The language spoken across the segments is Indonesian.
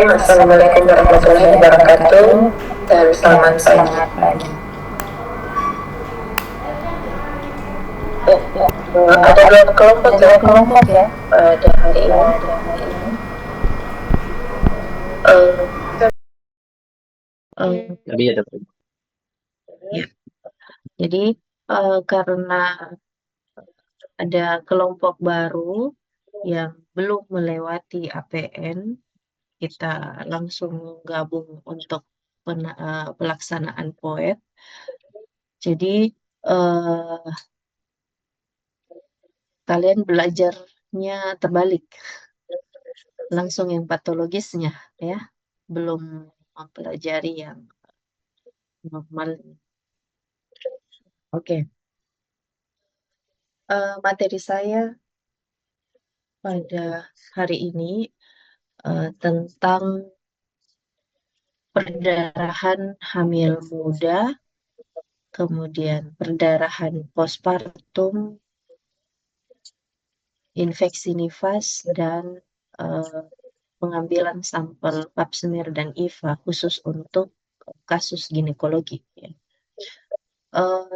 Assalamualaikum warahmatullahi wabarakatuh dan selamat pagi. Ada dua kelompok ya pada hari ini. Ya. Jadi karena ada kelompok baru yang belum melewati APN, kita langsung gabung untuk pelaksanaan POET. Jadi kalian belajarnya terbalik, langsung yang patologisnya ya, belum mempelajari yang normal. Oke. Materi saya pada hari ini tentang perdarahan hamil muda, kemudian perdarahan postpartum, infeksi nifas, dan pengambilan sampel pap smear dan IVA khusus untuk kasus ginekologi. Ya.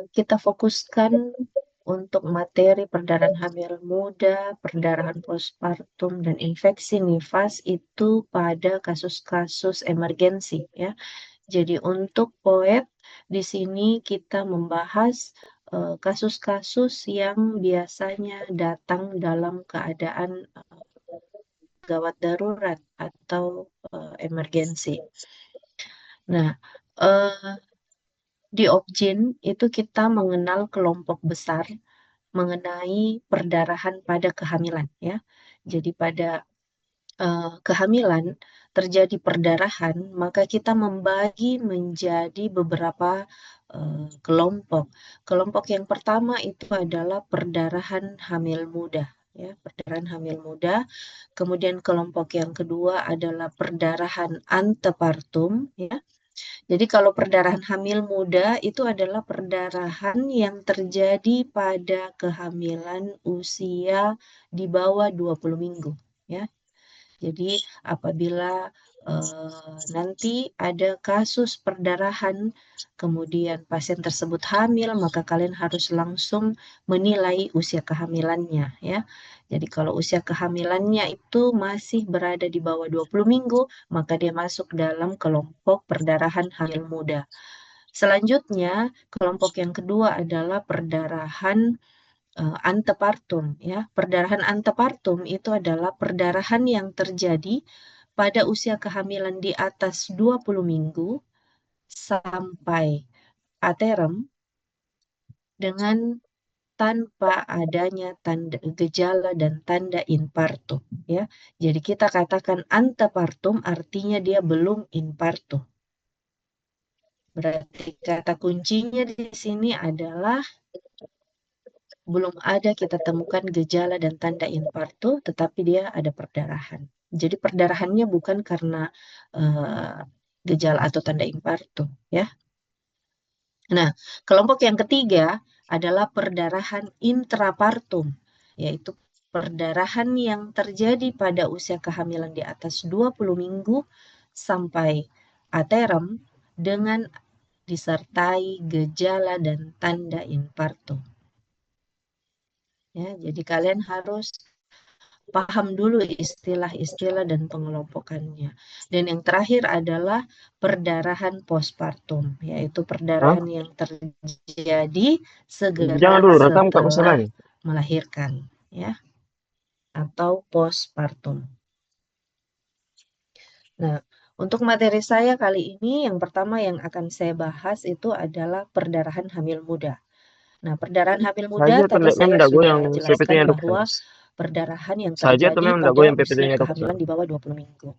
Kita fokuskan untuk materi perdarahan hamil muda, perdarahan postpartum, dan infeksi nifas itu pada kasus-kasus emergensi ya. Jadi untuk POET di sini kita membahas kasus-kasus yang biasanya datang dalam keadaan gawat darurat atau emergensi. Nah, di Opjin itu kita mengenal kelompok besar mengenai perdarahan pada kehamilan ya. Jadi pada kehamilan terjadi perdarahan, maka kita membagi menjadi beberapa kelompok. Kelompok yang pertama itu adalah perdarahan hamil muda ya, perdarahan hamil muda. Kemudian kelompok yang kedua adalah perdarahan antepartum ya. Jadi kalau perdarahan hamil muda itu adalah perdarahan yang terjadi pada kehamilan usia di bawah 20 minggu ya. Jadi apabila nanti ada kasus perdarahan kemudian pasien tersebut hamil, maka kalian harus langsung menilai usia kehamilannya ya. Jadi kalau usia kehamilannya itu masih berada di bawah 20 minggu, maka dia masuk dalam kelompok perdarahan hamil muda. Selanjutnya, kelompok yang kedua adalah perdarahan antepartum ya. Perdarahan antepartum itu adalah perdarahan yang terjadi pada usia kehamilan di atas 20 minggu sampai aterem dengan tanpa adanya tanda gejala dan tanda infarto ya. Jadi kita katakan antepartum artinya dia belum infarto. Berarti kata kuncinya di sini adalah belum ada kita temukan gejala dan tanda infarto, tetapi dia ada perdarahan. Jadi perdarahannya bukan karena gejala atau tanda infarto, ya. Nah, kelompok yang ketiga adalah perdarahan intrapartum, yaitu perdarahan yang terjadi pada usia kehamilan di atas 20 minggu sampai aterem dengan disertai gejala dan tanda infarto. Ya, jadi kalian harus paham dulu istilah-istilah dan pengelompokannya. Dan yang terakhir adalah perdarahan postpartum, yaitu perdarahan yang terjadi segera dulu, setelah melahirkan, ya, atau postpartum. Nah, untuk materi saya kali ini yang pertama yang akan saya bahas itu adalah perdarahan hamil muda. Nah, perdarahan hamil muda tadi saya sudah jelaskan bahwa perdarahan yang terjadi pada usia kehamilan di bawah 20 minggu.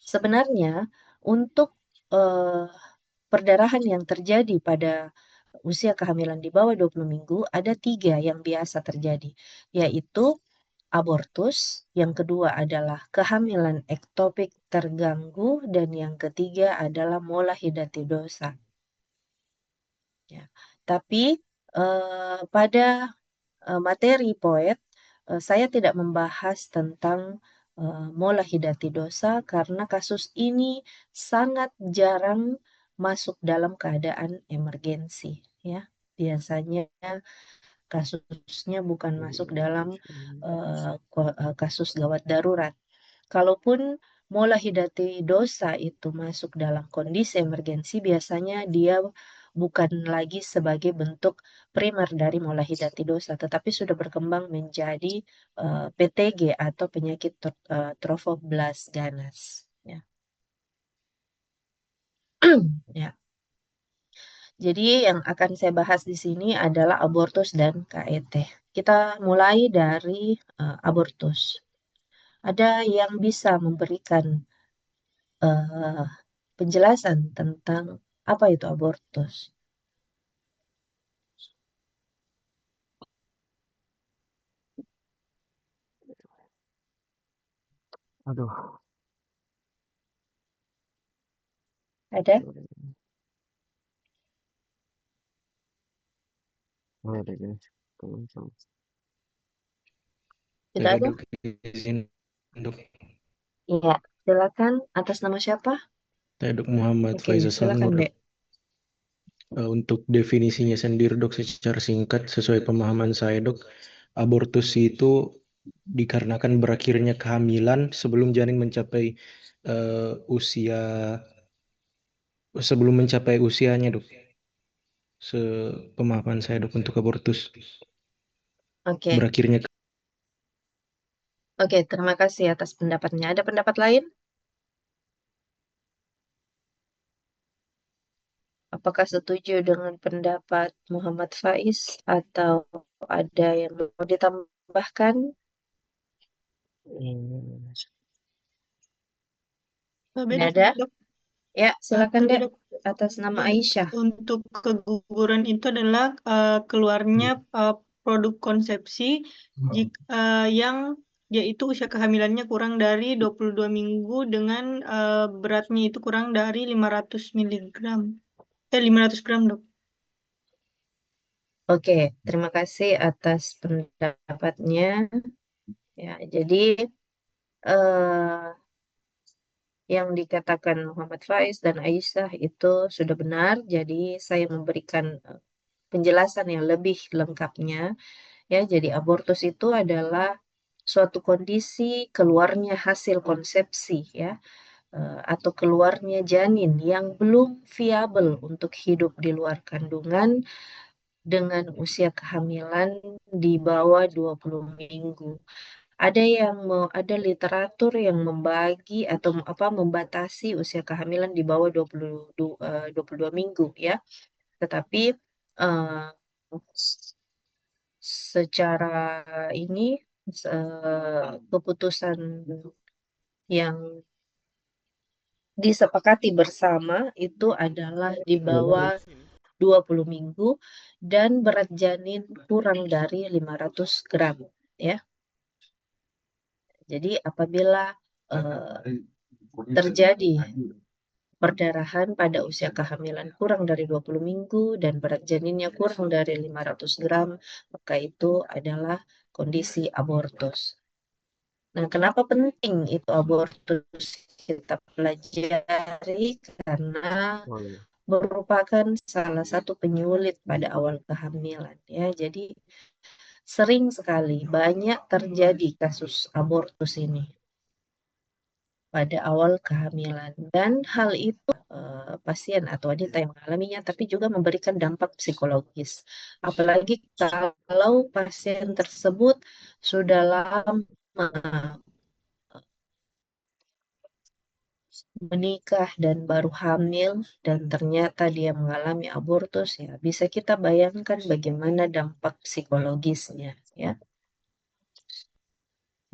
Sebenarnya untuk perdarahan yang terjadi pada usia kehamilan di bawah 20 minggu ada 3 yang biasa terjadi, yaitu abortus, yang kedua adalah kehamilan ektopik terganggu, dan yang ketiga adalah molahidatidosa. Ya. Tapi pada materi POET, saya tidak membahas tentang mola hidati dosa karena kasus ini sangat jarang masuk dalam keadaan emergensi, ya. Biasanya kasusnya bukan masuk dalam kasus gawat darurat. Kalaupun mola hidati dosa itu masuk dalam kondisi emergensi, biasanya dia bukan lagi sebagai bentuk primer dari mola hidati dosa, tetapi sudah berkembang menjadi PTG atau penyakit trophoblas ganas. Ya. Ya. Jadi yang akan saya bahas di sini adalah abortus dan KET. Kita mulai dari abortus. Ada yang bisa memberikan eh, penjelasan tentang apa itu abortus? Aduh, Ada? boleh deh, guys. Tolong. Tidak Ya ada? dok, izin dok. Iya, silakan. Atas nama siapa? Saya dok Muhammad Oke, Faizal silakan, Sanur dok. Dek. Untuk definisinya sendiri dok, secara singkat sesuai pemahaman saya dok, abortus itu dikarenakan berakhirnya kehamilan sebelum janin mencapai usia sebelum mencapai usianya dok. Sepemahaman saya dok untuk abortus Oke, berakhirnya. oke, terima kasih atas pendapatnya. Ada pendapat lain? Apakah setuju dengan pendapat Muhammad Faiz atau ada yang mau ditambahkan? Hmm, Tidak Beda ada? dok. Ya, silakan, Tadi Dek. dok, Atas nama jadi Aisyah. untuk keguguran itu adalah keluarnya produk konsepsi yang yaitu usia kehamilannya kurang dari 22 minggu dengan beratnya itu kurang dari 500 miligram. 500 gram dok. Oke, terima kasih atas pendapatnya. Ya, jadi eh, yang dikatakan Muhammad Faiz dan Aisyah itu sudah benar. Jadi saya memberikan penjelasan yang lebih lengkapnya. Ya, jadi abortus itu adalah suatu kondisi keluarnya hasil konsepsi, ya, atau keluarnya janin yang belum viabel untuk hidup di luar kandungan dengan usia kehamilan di bawah 20 minggu. Ada literatur yang membagi atau membatasi usia kehamilan di bawah 22 minggu, ya. Tetapi eh, secara ini keputusan yang disepakati bersama itu adalah di bawah 20 minggu dan berat janin kurang dari 500 gram, ya. Jadi apabila terjadi perdarahan pada usia kehamilan kurang dari 20 minggu dan berat janinnya kurang dari 500 gram, maka itu adalah kondisi abortus. Nah, kenapa penting itu abortus kita pelajari? Karena boleh. merupakan salah satu penyulit pada awal kehamilan, ya. Jadi sering sekali banyak terjadi kasus abortus ini pada awal kehamilan dan hal itu pasien atau wanita yang mengalaminya tapi juga memberikan dampak psikologis. Apalagi kalau pasien tersebut sudah lama menikah dan baru hamil dan ternyata dia mengalami abortus, ya bisa kita bayangkan bagaimana dampak psikologisnya, ya.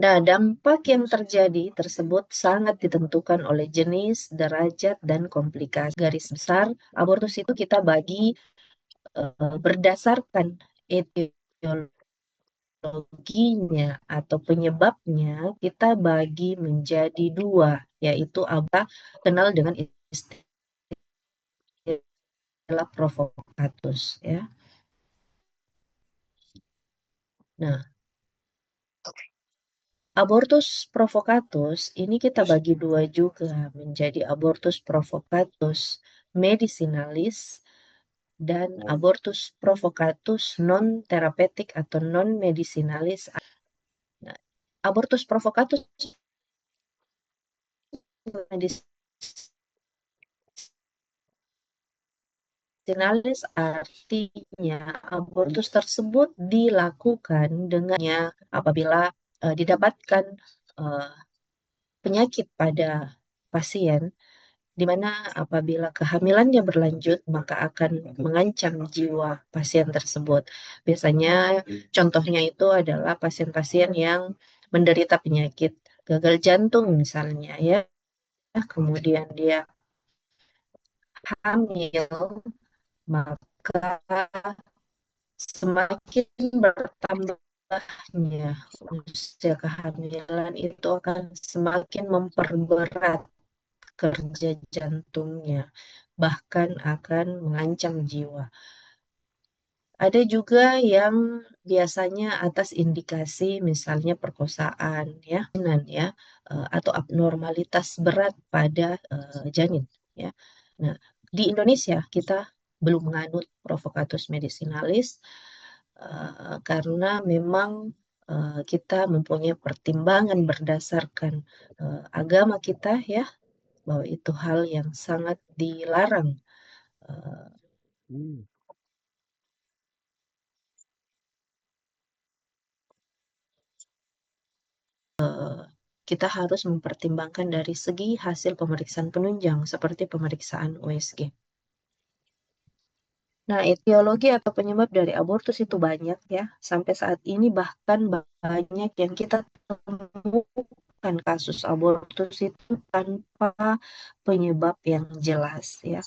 Nah, dampak yang terjadi tersebut sangat ditentukan oleh jenis, derajat, dan komplikasi. Garis besar, abortus itu kita bagi berdasarkan etiologinya atau penyebabnya, kita bagi menjadi dua, yaitu apa kenal dengan istilah provokatus, ya. Nah, Abortus provocatus ini kita bagi dua juga menjadi abortus provocatus medicinalis dan abortus provocatus non terapeutik atau non medicinalis. Nah, abortus provocatus medicinalis artinya abortus tersebut dilakukan dengannya apabila didapatkan penyakit pada pasien, di mana apabila kehamilannya berlanjut maka akan mengancam jiwa pasien tersebut. Biasanya contohnya itu adalah pasien-pasien yang menderita penyakit gagal jantung misalnya ya, kemudian dia hamil, maka semakin bertambahnya usia kehamilan itu akan semakin memperberat kerja jantungnya, bahkan akan mengancam jiwa. Ada juga yang biasanya atas indikasi misalnya perkosaan ya, atau abnormalitas berat pada janin ya. Nah, di Indonesia kita belum menganut provocatus medicinalis karena memang kita mempunyai pertimbangan berdasarkan agama kita ya, bahwa itu hal yang sangat dilarang. Kita harus mempertimbangkan dari segi hasil pemeriksaan penunjang seperti pemeriksaan USG. Nah, etiologi atau penyebab dari abortus itu banyak ya. Sampai saat ini bahkan banyak yang kita temukan kasus abortus itu tanpa penyebab yang jelas ya.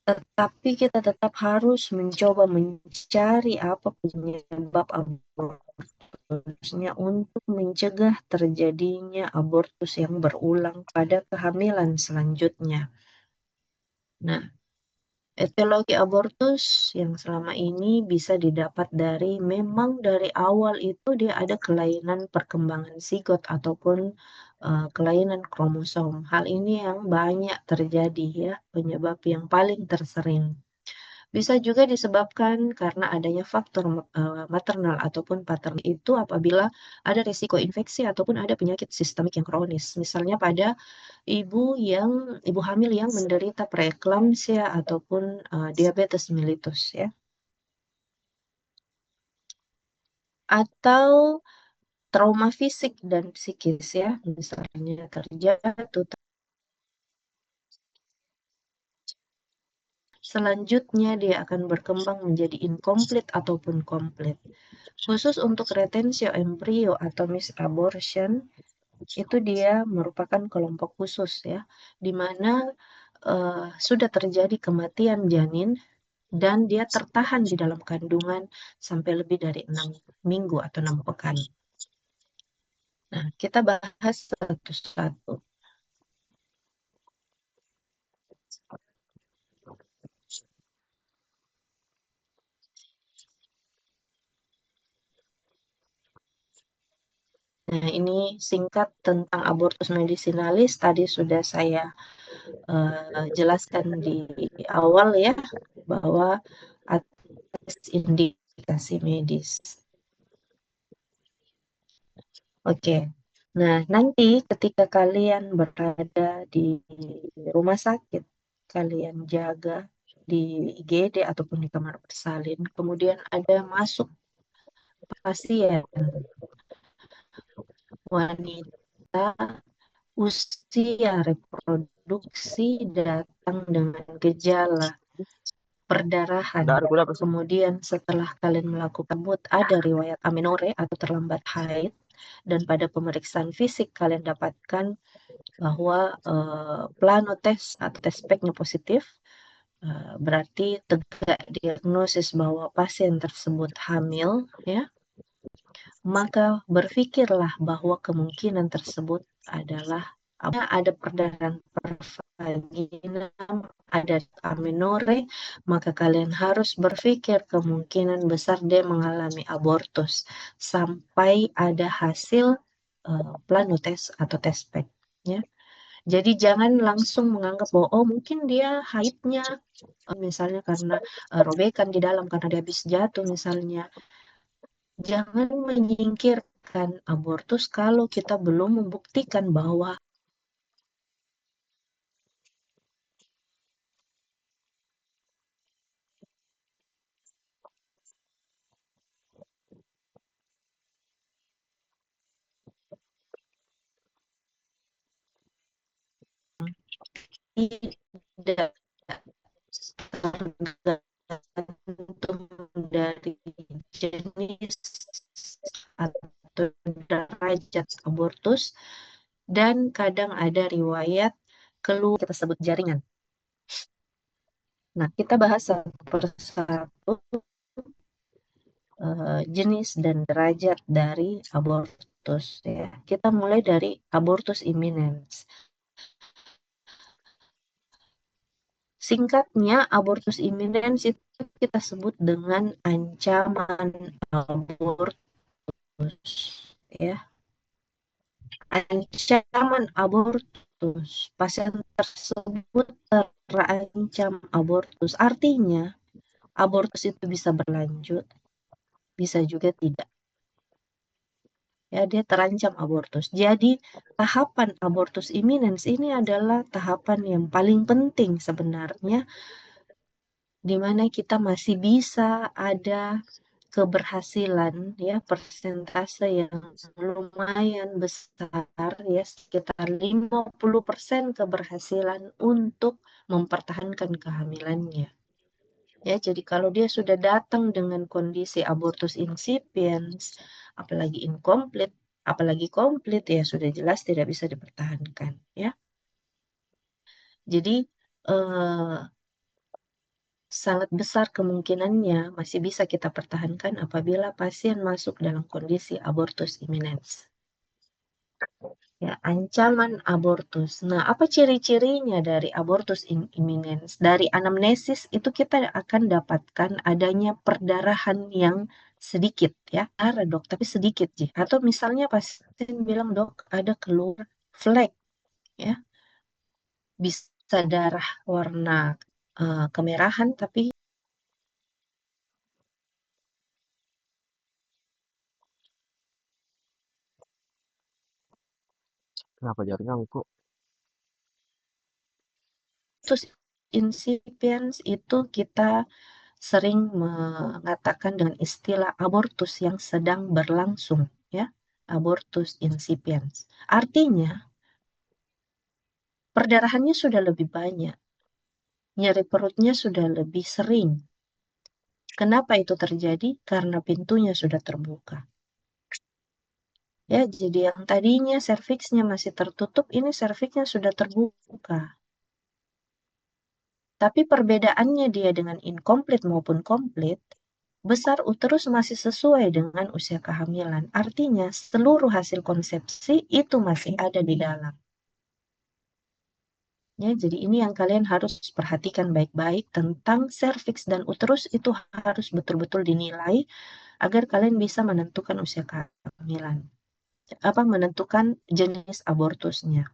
Tetapi kita tetap harus mencoba mencari apa penyebab abortusnya untuk mencegah terjadinya abortus yang berulang pada kehamilan selanjutnya. Nah, etiologi abortus yang selama ini bisa didapat dari memang dari awal itu dia ada kelainan perkembangan zigot ataupun kelainan kromosom. Hal ini yang banyak terjadi ya, penyebab yang paling tersering. Bisa juga disebabkan karena adanya faktor maternal ataupun paternal itu apabila ada risiko infeksi ataupun ada penyakit sistemik yang kronis. Misalnya pada ibu hamil yang menderita preeklamsia ataupun diabetes mellitus ya. Atau trauma fisik dan psikis ya, misalnya terjatuh. Selanjutnya dia akan berkembang menjadi inkomplit ataupun komplit. Khusus untuk retensio embrio atau misabortion itu dia merupakan kelompok khusus ya, di mana sudah terjadi kematian janin dan dia tertahan di dalam kandungan sampai lebih dari 6 minggu atau 6 pekan. Nah, kita bahas satu-satu. Nah, ini singkat tentang abortus medicinalis. Tadi sudah saya jelaskan di awal ya, bahwa atas indikasi medis. Oke. Nah, nanti ketika kalian berada di rumah sakit, kalian jaga di IGD ataupun di kamar bersalin, kemudian ada masuk pasien wanita usia reproduksi datang dengan gejala perdarahan. Kemudian setelah kalian melakukan ada riwayat amenore atau terlambat haid, dan pada pemeriksaan fisik kalian dapatkan bahwa plano tes atau tes speknya positif, berarti tegak diagnosis bahwa pasien tersebut hamil ya, maka berpikirlah bahwa kemungkinan tersebut adalah ada perdarahan pervagina, ada amenore, maka kalian harus berpikir kemungkinan besar dia mengalami abortus sampai ada hasil plano tes atau tes pack ya. Jadi jangan langsung menganggap bahwa oh mungkin dia haidnya misalnya karena robekan di dalam karena dia habis jatuh misalnya. Jangan menyingkirkan abortus kalau kita belum membuktikan bahwa tidak tergantung dari jenis atau derajat abortus dan kadang ada riwayat keluar kita sebut jaringan. Nah, kita bahas satu persatu jenis dan derajat dari abortus ya. Kita mulai dari abortus imminens. Singkatnya, abortus imminens itu kita sebut dengan ancaman abortus ya. Ancaman abortus. Pasien tersebut terancam abortus. Artinya, abortus itu bisa berlanjut, bisa juga tidak. Ya, dia terancam abortus. Jadi, tahapan abortus imminens ini adalah tahapan yang paling penting sebenarnya, di mana kita masih bisa ada keberhasilan ya persentase yang lumayan besar ya sekitar 50% keberhasilan untuk mempertahankan kehamilannya. Ya, jadi kalau dia sudah datang dengan kondisi abortus incipiens, apalagi incomplete, apalagi komplit ya sudah jelas tidak bisa dipertahankan ya. Jadi sangat besar kemungkinannya masih bisa kita pertahankan apabila pasien masuk dalam kondisi abortus imminens. Ya, ancaman abortus. Nah, apa ciri-cirinya dari abortus imminens? Dari anamnesis itu kita akan dapatkan adanya perdarahan yang sedikit ya. Darah dok, tapi sedikit sih. Atau misalnya pasien bilang dok ada keluar flek ya. Bisa darah warna kemerahan tapi Kenapa jaringan kok? abortus incipiens itu kita sering mengatakan dengan istilah abortus yang sedang berlangsung ya, abortus incipiens. Artinya perdarahannya sudah lebih banyak, nyeri perutnya sudah lebih sering. Kenapa itu terjadi? Karena pintunya sudah terbuka. Ya, jadi yang tadinya serviksnya masih tertutup, ini serviksnya sudah terbuka. Tapi perbedaannya dia dengan incomplete maupun komplit, besar uterus masih sesuai dengan usia kehamilan. Artinya seluruh hasil konsepsi itu masih ada di dalam. Ya, jadi ini yang kalian harus perhatikan baik-baik tentang serviks dan uterus itu harus betul-betul dinilai agar kalian bisa menentukan usia kehamilan. Menentukan jenis abortusnya.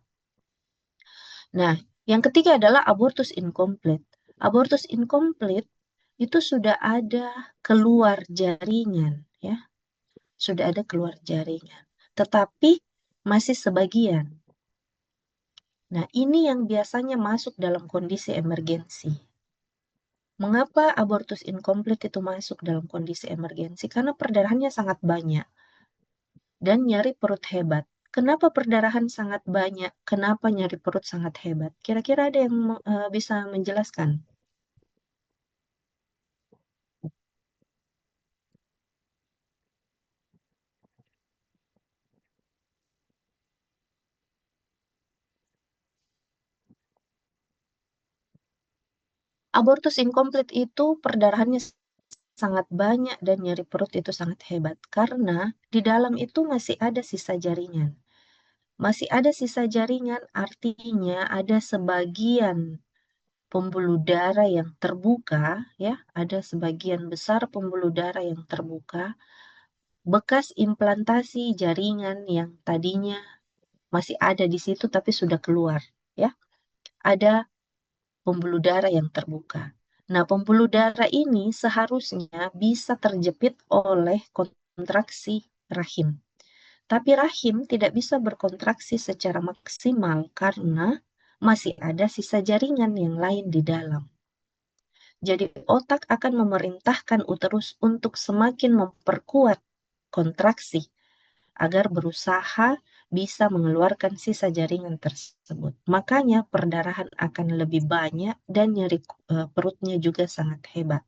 Nah, yang ketiga adalah abortus incomplete. Abortus incomplete itu sudah ada keluar jaringan ya. Sudah ada keluar jaringan. Tetapi masih sebagian. Nah, ini yang biasanya masuk dalam kondisi emergensi. Mengapa abortus incomplete itu masuk dalam kondisi emergensi? Karena perdarahannya sangat banyak dan nyeri perut hebat. Kenapa perdarahan sangat banyak? Kenapa nyeri perut sangat hebat? Kira-kira ada yang bisa menjelaskan? Abortus incomplete itu perdarahannya sangat banyak dan nyeri perut itu sangat hebat karena di dalam itu masih ada sisa jaringan. Masih ada sisa jaringan artinya ada sebagian pembuluh darah yang terbuka ya, ada sebagian besar pembuluh darah yang terbuka bekas implantasi jaringan yang tadinya masih ada di situ tapi sudah keluar, ya. Ada pembuluh darah yang terbuka. Nah, pembuluh darah ini seharusnya bisa terjepit oleh kontraksi rahim. Tapi rahim tidak bisa berkontraksi secara maksimal karena masih ada sisa jaringan yang lain di dalam. Jadi otak akan memerintahkan uterus untuk semakin memperkuat kontraksi agar berusaha bisa mengeluarkan sisa jaringan tersebut. Makanya perdarahan akan lebih banyak dan nyeri perutnya juga sangat hebat.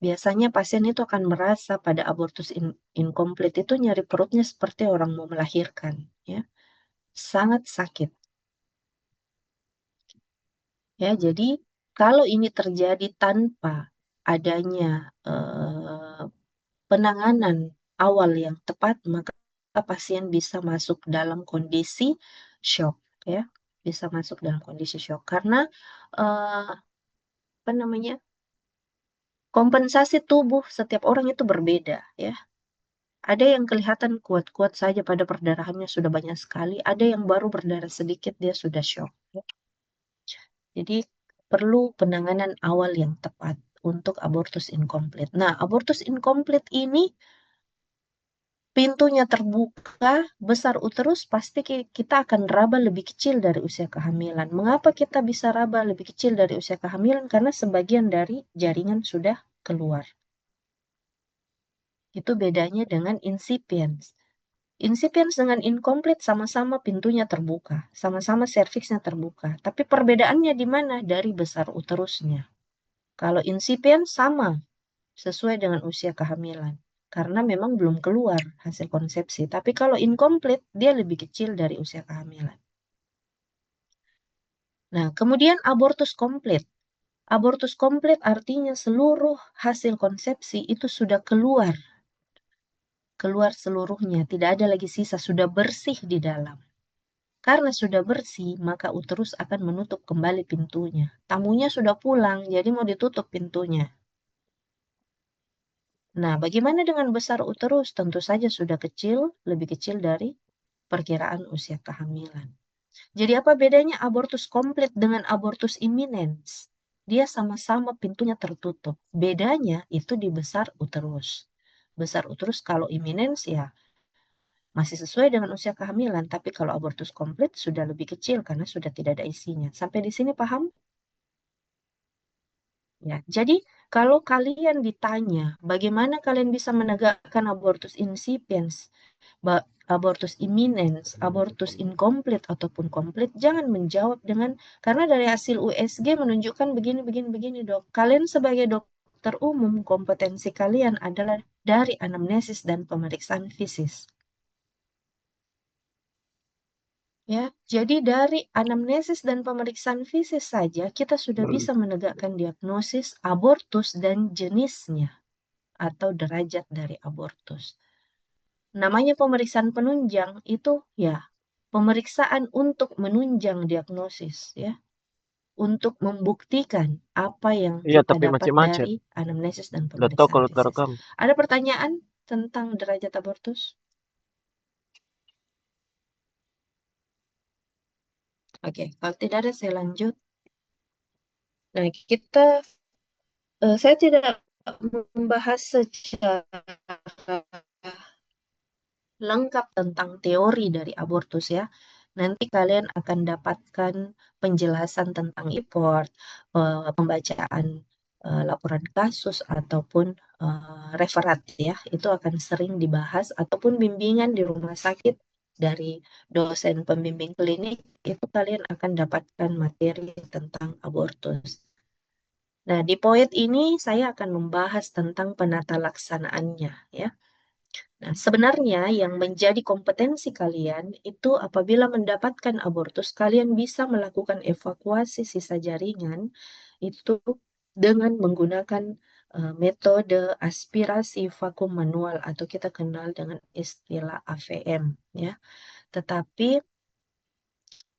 Biasanya pasien itu akan merasa pada abortus incomplete itu nyeri perutnya seperti orang mau melahirkan, ya. Sangat sakit. Ya, jadi kalau ini terjadi tanpa adanya penanganan awal yang tepat, maka pasien bisa masuk dalam kondisi shock, ya. Bisa masuk dalam kondisi shock karena apa namanya? Kompensasi tubuh setiap orang itu berbeda, ya. Ada yang kelihatan kuat-kuat saja pada perdarahannya sudah banyak sekali, ada yang baru berdarah sedikit dia sudah shock, ya. Jadi perlu penanganan awal yang tepat untuk abortus incomplete. Nah, abortus incomplete ini pintunya terbuka, besar uterus, pasti kita akan raba lebih kecil dari usia kehamilan. Mengapa kita bisa raba lebih kecil dari usia kehamilan? Karena sebagian dari jaringan sudah keluar. Itu bedanya dengan insipiens. Insipiens dengan incomplete sama-sama pintunya terbuka, sama-sama serviksnya terbuka. Tapi perbedaannya di mana? Dari besar uterusnya. Kalau insipiens sama, sesuai dengan usia kehamilan. Karena memang belum keluar hasil konsepsi. Tapi kalau incomplete, dia lebih kecil dari usia kehamilan. Nah, kemudian abortus komplit. Abortus komplit artinya seluruh hasil konsepsi itu sudah keluar. Keluar seluruhnya, tidak ada lagi sisa, sudah bersih di dalam. Karena sudah bersih, maka uterus akan menutup kembali pintunya. Tamunya sudah pulang, jadi mau ditutup pintunya. Nah, bagaimana dengan besar uterus? Tentu saja sudah kecil, lebih kecil dari perkiraan usia kehamilan. Jadi apa bedanya abortus komplit dengan abortus imminens? Dia sama-sama pintunya tertutup. Bedanya itu di besar uterus. Besar uterus kalau imminens ya masih sesuai dengan usia kehamilan, tapi kalau abortus komplit sudah lebih kecil karena sudah tidak ada isinya. Sampai di sini paham? Ya, jadi kalau kalian ditanya bagaimana kalian bisa menegakkan abortus incipiens, abortus imminens, abortus incomplete ataupun komplit, jangan menjawab dengan karena dari hasil USG menunjukkan begini dok. Kalian sebagai dokter umum kompetensi kalian adalah dari anamnesis dan pemeriksaan fisis. Ya, jadi dari anamnesis dan pemeriksaan fisis saja kita sudah bisa menegakkan diagnosis abortus dan jenisnya atau derajat dari abortus. Namanya pemeriksaan penunjang itu ya pemeriksaan untuk menunjang diagnosis ya. Untuk membuktikan apa yang Iya, kita tapi dapat masih macet. dari anamnesis dan Udah tahu pemeriksaan kalau fisis. terekam. Ada pertanyaan tentang derajat abortus? Oke, kalau tidak ada saya lanjut. Nah, saya tidak membahas secara lengkap tentang teori dari abortus ya. Nanti kalian akan dapatkan penjelasan tentang report, pembacaan laporan kasus ataupun referat ya. Itu akan sering dibahas ataupun bimbingan di rumah sakit dari dosen pembimbing klinik itu kalian akan dapatkan materi tentang abortus. Nah, di poin ini saya akan membahas tentang penata laksanaannya ya. Nah, sebenarnya yang menjadi kompetensi kalian itu apabila mendapatkan abortus, kalian bisa melakukan evakuasi sisa jaringan itu dengan menggunakan metode aspirasi vakum manual atau kita kenal dengan istilah AVM ya. Tetapi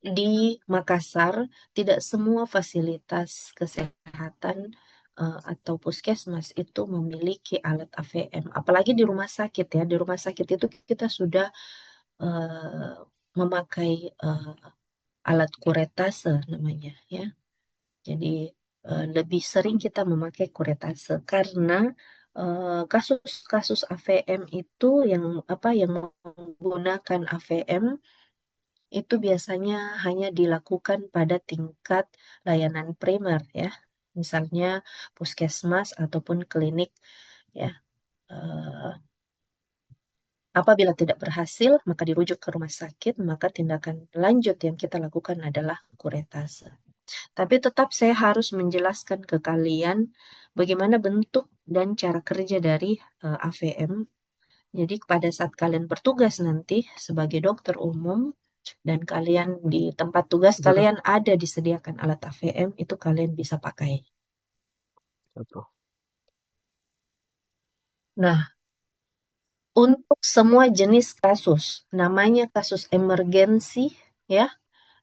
di Makassar tidak semua fasilitas kesehatan atau puskesmas itu memiliki alat AVM. Apalagi di rumah sakit ya, di rumah sakit itu kita sudah memakai alat kuretase namanya ya. Jadi lebih sering kita memakai kuretase karena kasus-kasus AVM itu yang menggunakan AVM itu biasanya hanya dilakukan pada tingkat layanan primer ya, misalnya puskesmas ataupun klinik ya. Apabila tidak berhasil, maka dirujuk ke rumah sakit, maka tindakan lanjut yang kita lakukan adalah kuretase. Tapi tetap saya harus menjelaskan ke kalian bagaimana bentuk dan cara kerja dari AVM. Jadi pada saat kalian bertugas nanti sebagai dokter umum dan kalian di tempat tugas kalian ada disediakan alat AVM, itu kalian bisa pakai. Betul. Nah, untuk semua jenis kasus, namanya kasus emergensi ya,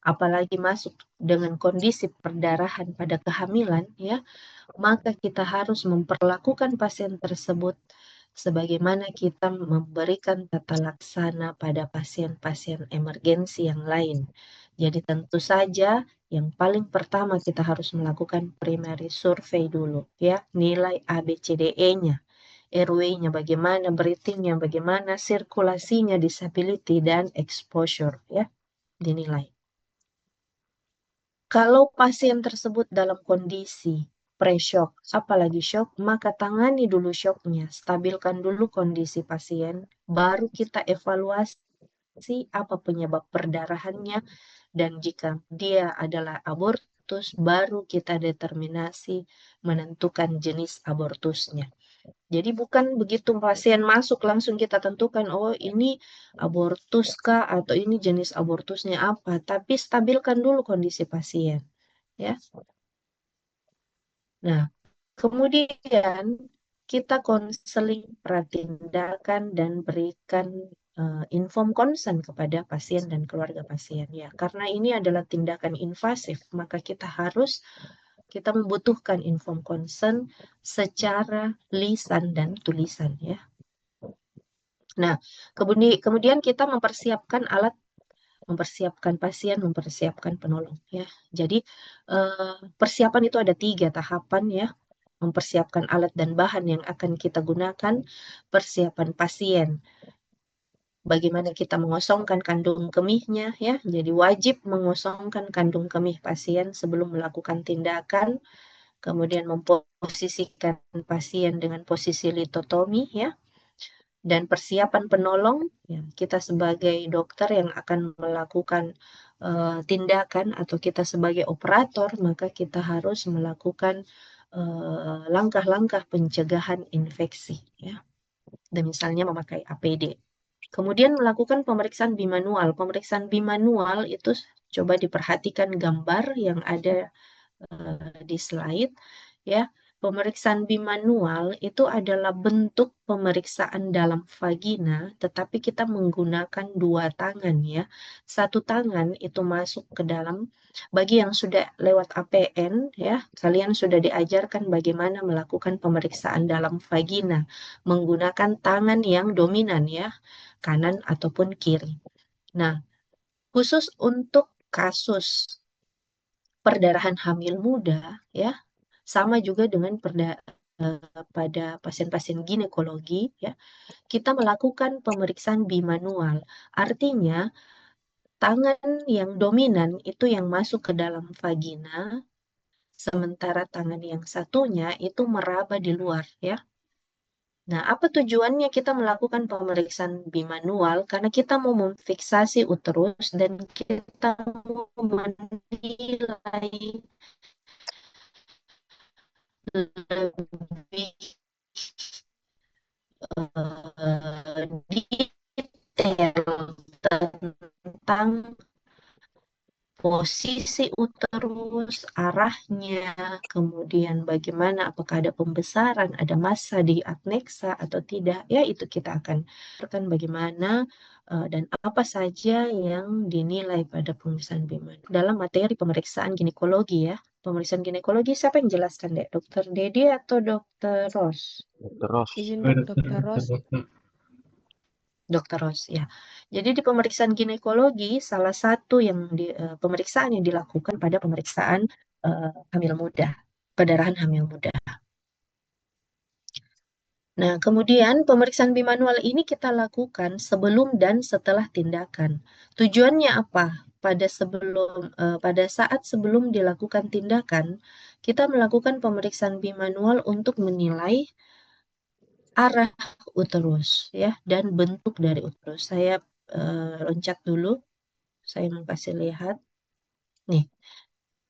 apalagi masuk dengan kondisi perdarahan pada kehamilan ya, maka kita harus memperlakukan pasien tersebut sebagaimana kita memberikan tata laksana pada pasien-pasien emergensi yang lain. Jadi tentu saja yang paling pertama kita harus melakukan primary survey dulu ya, nilai ABCDE-nya, RW-nya bagaimana, breathing-nya bagaimana, sirkulasinya, disability dan exposure ya, dinilai. Kalau pasien tersebut dalam kondisi pre-shock, apalagi shock, maka tangani dulu shocknya, stabilkan dulu kondisi pasien, baru kita evaluasi apa penyebab perdarahannya, dan jika dia adalah abortus, baru kita determinasi menentukan jenis abortusnya. Jadi bukan begitu pasien masuk langsung kita tentukan, oh ini abortus kah atau ini jenis abortusnya apa, tapi stabilkan dulu kondisi pasien. Ya. Nah, kemudian kita konseling pratindakan dan berikan inform consent kepada pasien dan keluarga pasien ya. Karena ini adalah tindakan invasif, maka kita membutuhkan inform consent secara lisan dan tulisan ya. Nah, kemudian kita mempersiapkan alat, mempersiapkan pasien, mempersiapkan penolong ya. Jadi persiapan itu ada 3 tahapan ya. Mempersiapkan alat dan bahan yang akan kita gunakan, persiapan pasien, bagaimana kita mengosongkan kandung kemihnya ya. Jadi wajib mengosongkan kandung kemih pasien sebelum melakukan tindakan, kemudian memposisikan pasien dengan posisi litotomi ya. Dan persiapan penolong, ya, kita sebagai dokter yang akan melakukan tindakan atau kita sebagai operator, maka kita harus melakukan langkah-langkah pencegahan infeksi, ya. Dan misalnya memakai APD. Kemudian melakukan pemeriksaan bimanual. Pemeriksaan bimanual itu coba diperhatikan gambar yang ada di slide, ya. Pemeriksaan bimanual itu adalah bentuk pemeriksaan dalam vagina, tetapi kita menggunakan 2 tangan ya. 1 tangan itu masuk ke dalam, bagi yang sudah lewat APN ya, kalian sudah diajarkan bagaimana melakukan pemeriksaan dalam vagina menggunakan tangan yang dominan ya, kanan ataupun kiri. Nah, khusus untuk kasus perdarahan hamil muda ya, sama juga dengan pada pasien-pasien ginekologi ya, kita melakukan pemeriksaan bimanual. Artinya tangan yang dominan itu yang masuk ke dalam vagina, sementara tangan yang satunya itu meraba di luar ya. Nah, apa tujuannya kita melakukan pemeriksaan bimanual? Karena kita mau memfiksasi uterus dan kita mau menilai lebih detail tentang posisi uterus, arahnya, kemudian bagaimana, apakah ada pembesaran, ada massa di adneksa atau tidak, ya itu kita akan bagaimana dan apa saja yang dinilai pada pemeriksaan bimanual. Dalam materi pemeriksaan ginekologi ya, Pemeriksaan ginekologi siapa yang jelaskan, Dek? Dokter Dedi atau Dokter Ros? Dokter Ros. Izin Dokter Ros. Dokter Ros, ya. Jadi di pemeriksaan ginekologi salah satu pemeriksaan yang dilakukan pada pemeriksaan hamil muda, perdarahan hamil muda. Nah, kemudian pemeriksaan bimanual ini kita lakukan sebelum dan setelah tindakan. Tujuannya apa? Pada saat sebelum dilakukan tindakan, kita melakukan pemeriksaan bimanual untuk menilai arah uterus ya dan bentuk dari uterus. Saya loncat dulu. Saya mau kasih lihat. Nih,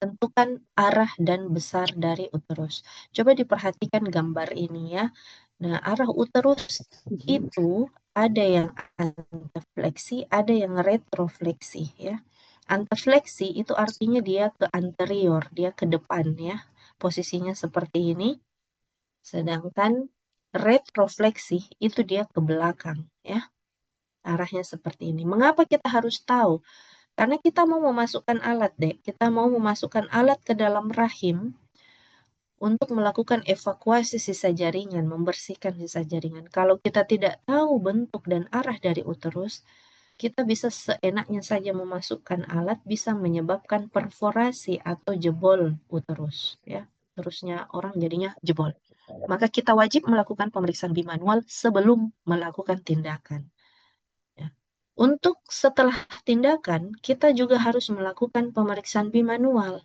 tentukan arah dan besar dari uterus. Coba diperhatikan gambar ini ya. Nah, arah uterus itu ada yang antefleksi, ada yang retrofleksi ya. Antefleksi itu artinya dia ke anterior, dia ke depan ya. Posisinya seperti ini. Sedangkan retrofleksi itu dia ke belakang ya. Arahnya seperti ini. Mengapa kita harus tahu? Karena kita mau memasukkan alat, Dek. Kita mau memasukkan alat ke dalam rahim untuk melakukan evakuasi sisa jaringan, membersihkan sisa jaringan. Kalau kita tidak tahu bentuk dan arah dari uterus, kita bisa seenaknya saja memasukkan alat, bisa menyebabkan perforasi atau jebol uterus. Ya, uterusnya orang jadinya jebol. Maka kita wajib melakukan pemeriksaan bimanual sebelum melakukan tindakan. Ya. Untuk setelah tindakan, kita juga harus melakukan pemeriksaan bimanual.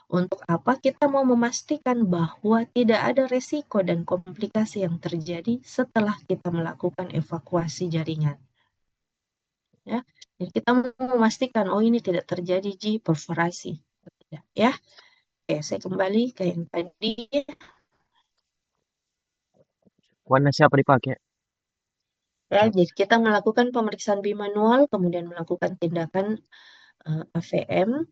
Untuk apa? Kita mau memastikan bahwa tidak ada resiko dan komplikasi yang terjadi setelah kita melakukan evakuasi jaringan. Ya, jadi kita mau memastikan, oh ini tidak terjadi perforasi. Ya, oke, saya kembali ke yang tadi. Warna siapa dipakai? Ya, jadi kita melakukan pemeriksaan bimanual, kemudian melakukan tindakan AVM,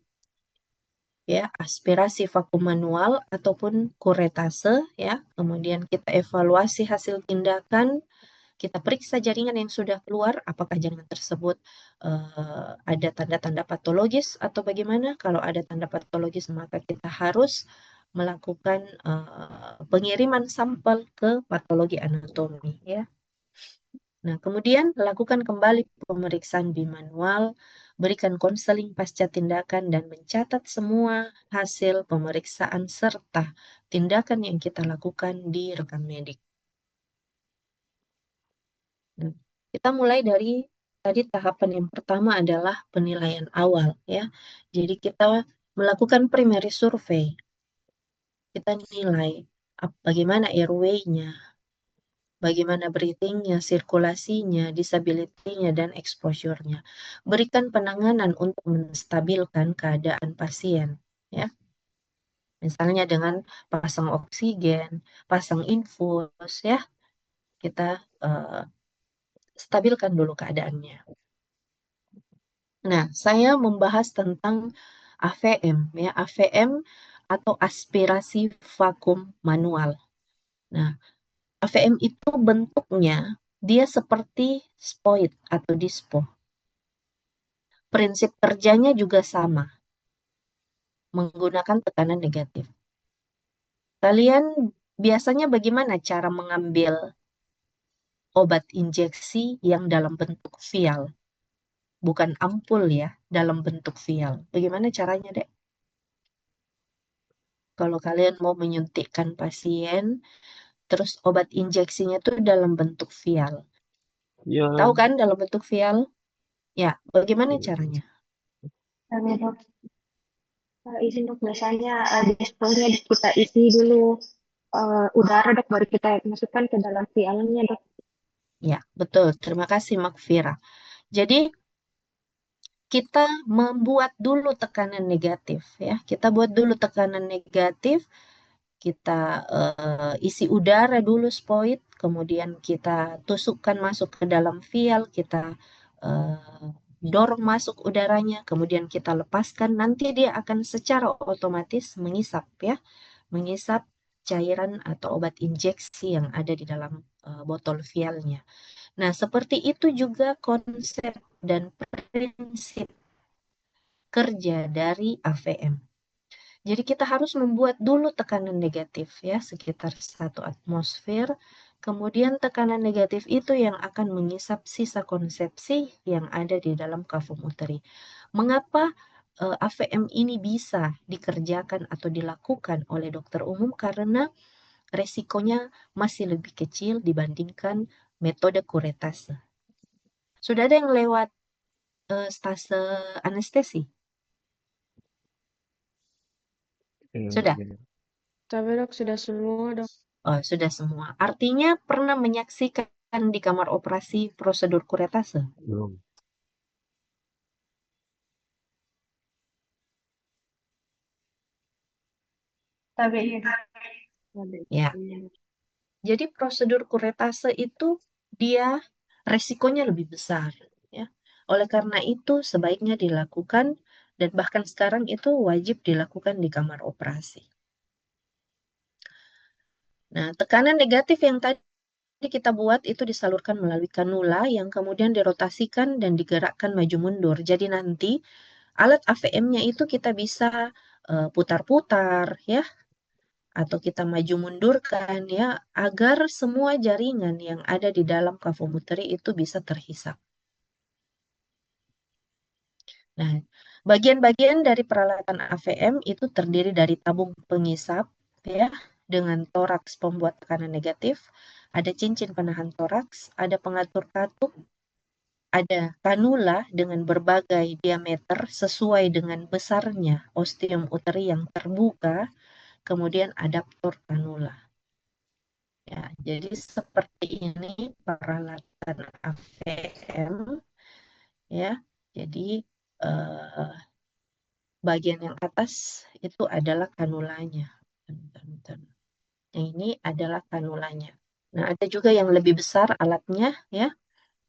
ya, aspirasi vakum manual ataupun kuretase, ya. Kemudian kita evaluasi hasil tindakan, kita periksa jaringan yang sudah keluar, apakah jaringan tersebut ada tanda-tanda patologis atau bagaimana. Kalau ada tanda patologis, maka kita harus melakukan pengiriman sampel ke patologi anatomi, ya. Nah, kemudian lakukan kembali pemeriksaan bimanual, berikan konseling pasca tindakan, dan mencatat semua hasil pemeriksaan serta tindakan yang kita lakukan di rekam medik. Nah, kita mulai dari tadi tahapan yang pertama adalah penilaian awal ya. Jadi kita melakukan primary survey. Kita nilai bagaimana airway-nya, bagaimana breathing-nya, sirkulasinya, disability-nya, dan exposure-nya. Berikan penanganan untuk menstabilkan keadaan pasien, ya. Misalnya dengan pasang oksigen, pasang infus, ya. Kita stabilkan dulu keadaannya. Nah, saya membahas tentang AVM, ya. AVM atau aspirasi vakum manual. Nah, AVM itu bentuknya dia seperti spoid atau dispo. Prinsip kerjanya juga sama, menggunakan tekanan negatif. Kalian biasanya bagaimana cara mengambil obat injeksi yang dalam bentuk vial? Bukan ampul ya, dalam bentuk vial. Bagaimana caranya, Dek? Kalau kalian mau menyuntikkan pasien, terus obat injeksinya tuh dalam bentuk vial. Iya. Tahu kan dalam bentuk vial? Ya, bagaimana caranya? Dok, izin dok, biasanya disposnya kita isi dulu udara dok, baru kita masukkan ke dalam vialnya dok. Ya, betul. Terima kasih, Makfira. Jadi, kita membuat dulu tekanan negatif ya. Kita buat dulu tekanan negatif, kita isi udara dulu spoid, kemudian kita tusukkan masuk ke dalam vial, kita dorong masuk udaranya, kemudian kita lepaskan, nanti dia akan secara otomatis mengisap ya, mengisap cairan atau obat injeksi yang ada di dalam botol vialnya. Nah, seperti itu juga konsep dan prinsip kerja dari AVM. Jadi kita harus membuat dulu tekanan negatif ya, sekitar 1 atmosfer. Kemudian tekanan negatif itu yang akan mengisap sisa konsepsi yang ada di dalam kafum uteri. Mengapa AVM ini bisa dikerjakan atau dilakukan oleh dokter umum? Karena resikonya masih lebih kecil dibandingkan metode kuretase. Sudah ada yang lewat stase anestesi? Sudah? Tapi dok, sudah semua dok. Oh, sudah semua. Artinya pernah menyaksikan di kamar operasi prosedur kuretase? Belum. Tapi Ya. Jadi prosedur kuretase itu dia resikonya lebih besar, ya. Oleh karena itu sebaiknya dilakukan dan bahkan sekarang itu wajib dilakukan di kamar operasi. Nah, tekanan negatif yang tadi kita buat itu disalurkan melalui kanula yang kemudian dirotasikan dan digerakkan maju mundur. Jadi nanti alat AVM-nya itu kita bisa putar-putar ya, atau kita maju mundurkan ya, agar semua jaringan yang ada di dalam kafum uteri itu bisa terhisap. Nah, bagian-bagian dari peralatan AVM itu terdiri dari tabung pengisap ya, dengan toraks pembuat tekanan negatif, ada cincin penahan toraks, ada pengatur katup, ada kanula dengan berbagai diameter sesuai dengan besarnya ostium uteri yang terbuka, kemudian adaptor kanula. Ya, jadi seperti ini peralatan AVM ya. Jadi bagian yang atas itu adalah kanulanya. Bentar. Yang ini adalah kanulanya. Nah, ada juga yang lebih besar alatnya ya.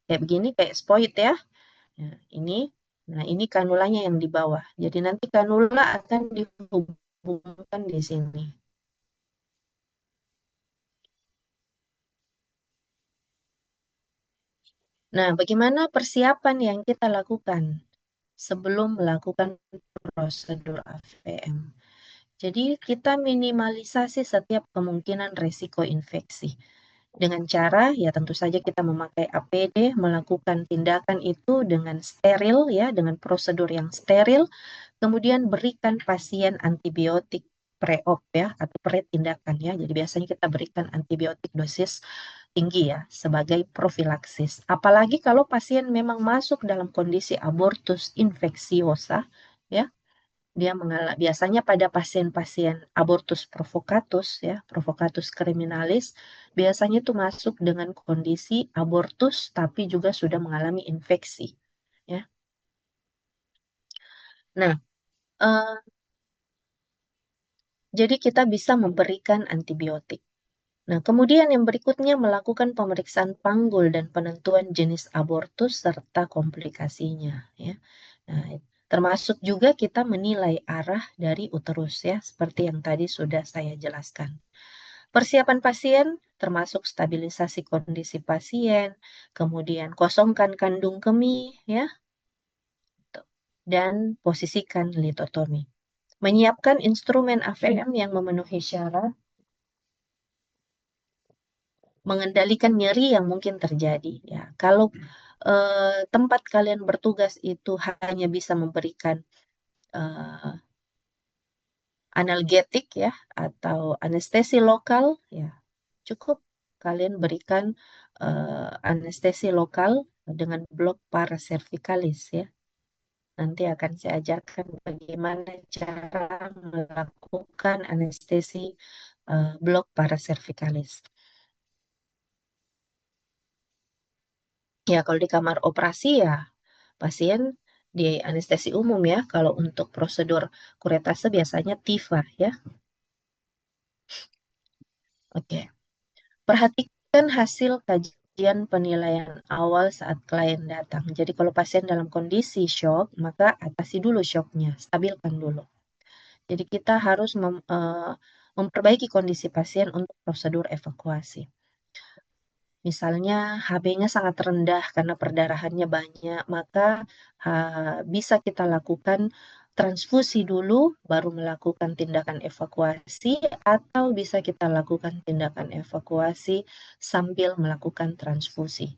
Kayak begini, kayak spoit ya. Nah, ini kanulanya yang di bawah. Jadi nanti kanula akan dihubungkan di sini. Nah, bagaimana persiapan yang kita lakukan sebelum melakukan prosedur AVM? Jadi kita minimalisasi setiap kemungkinan resiko infeksi. Dengan cara ya tentu saja kita memakai APD, melakukan tindakan itu dengan steril ya, dengan prosedur yang steril, kemudian berikan pasien antibiotik pre-op ya atau pre-tindakan ya. Jadi biasanya kita berikan antibiotik dosis tinggi ya sebagai profilaksis. Apalagi kalau pasien memang masuk dalam kondisi abortus infeksiosa ya. Dia biasanya pada pasien-pasien abortus provocatus ya, provocatus criminalis, biasanya itu masuk dengan kondisi abortus tapi juga sudah mengalami infeksi ya. Nah, jadi kita bisa memberikan antibiotik. Nah, kemudian yang berikutnya melakukan pemeriksaan panggul dan penentuan jenis abortus serta komplikasinya ya. Nah, termasuk juga kita menilai arah dari uterus ya, seperti yang tadi sudah saya jelaskan. Persiapan pasien termasuk stabilisasi kondisi pasien, kemudian kosongkan kandung kemih ya, dan posisikan litotomi. Menyiapkan instrumen AVM yang memenuhi syarat, mengendalikan nyeri yang mungkin terjadi ya. Kalau tempat kalian bertugas itu hanya bisa memberikan analgetik ya atau anestesi lokal ya, cukup kalian berikan anestesi lokal dengan blok paracervicalis ya. Nanti akan saya ajarkan bagaimana cara melakukan anestesi blok paracervicalis. Ya, kalau di kamar operasi ya pasien di anestesi umum ya. Kalau untuk prosedur kuretase biasanya TIVA ya. Oke. Perhatikan hasil kajian penilaian awal saat klien datang. Jadi kalau pasien dalam kondisi shock, maka atasi dulu shocknya, stabilkan dulu. Jadi kita harus memperbaiki kondisi pasien untuk prosedur evakuasi. Misalnya HB-nya sangat rendah karena perdarahannya banyak, maka bisa kita lakukan transfusi dulu, baru melakukan tindakan evakuasi, atau bisa kita lakukan tindakan evakuasi sambil melakukan transfusi.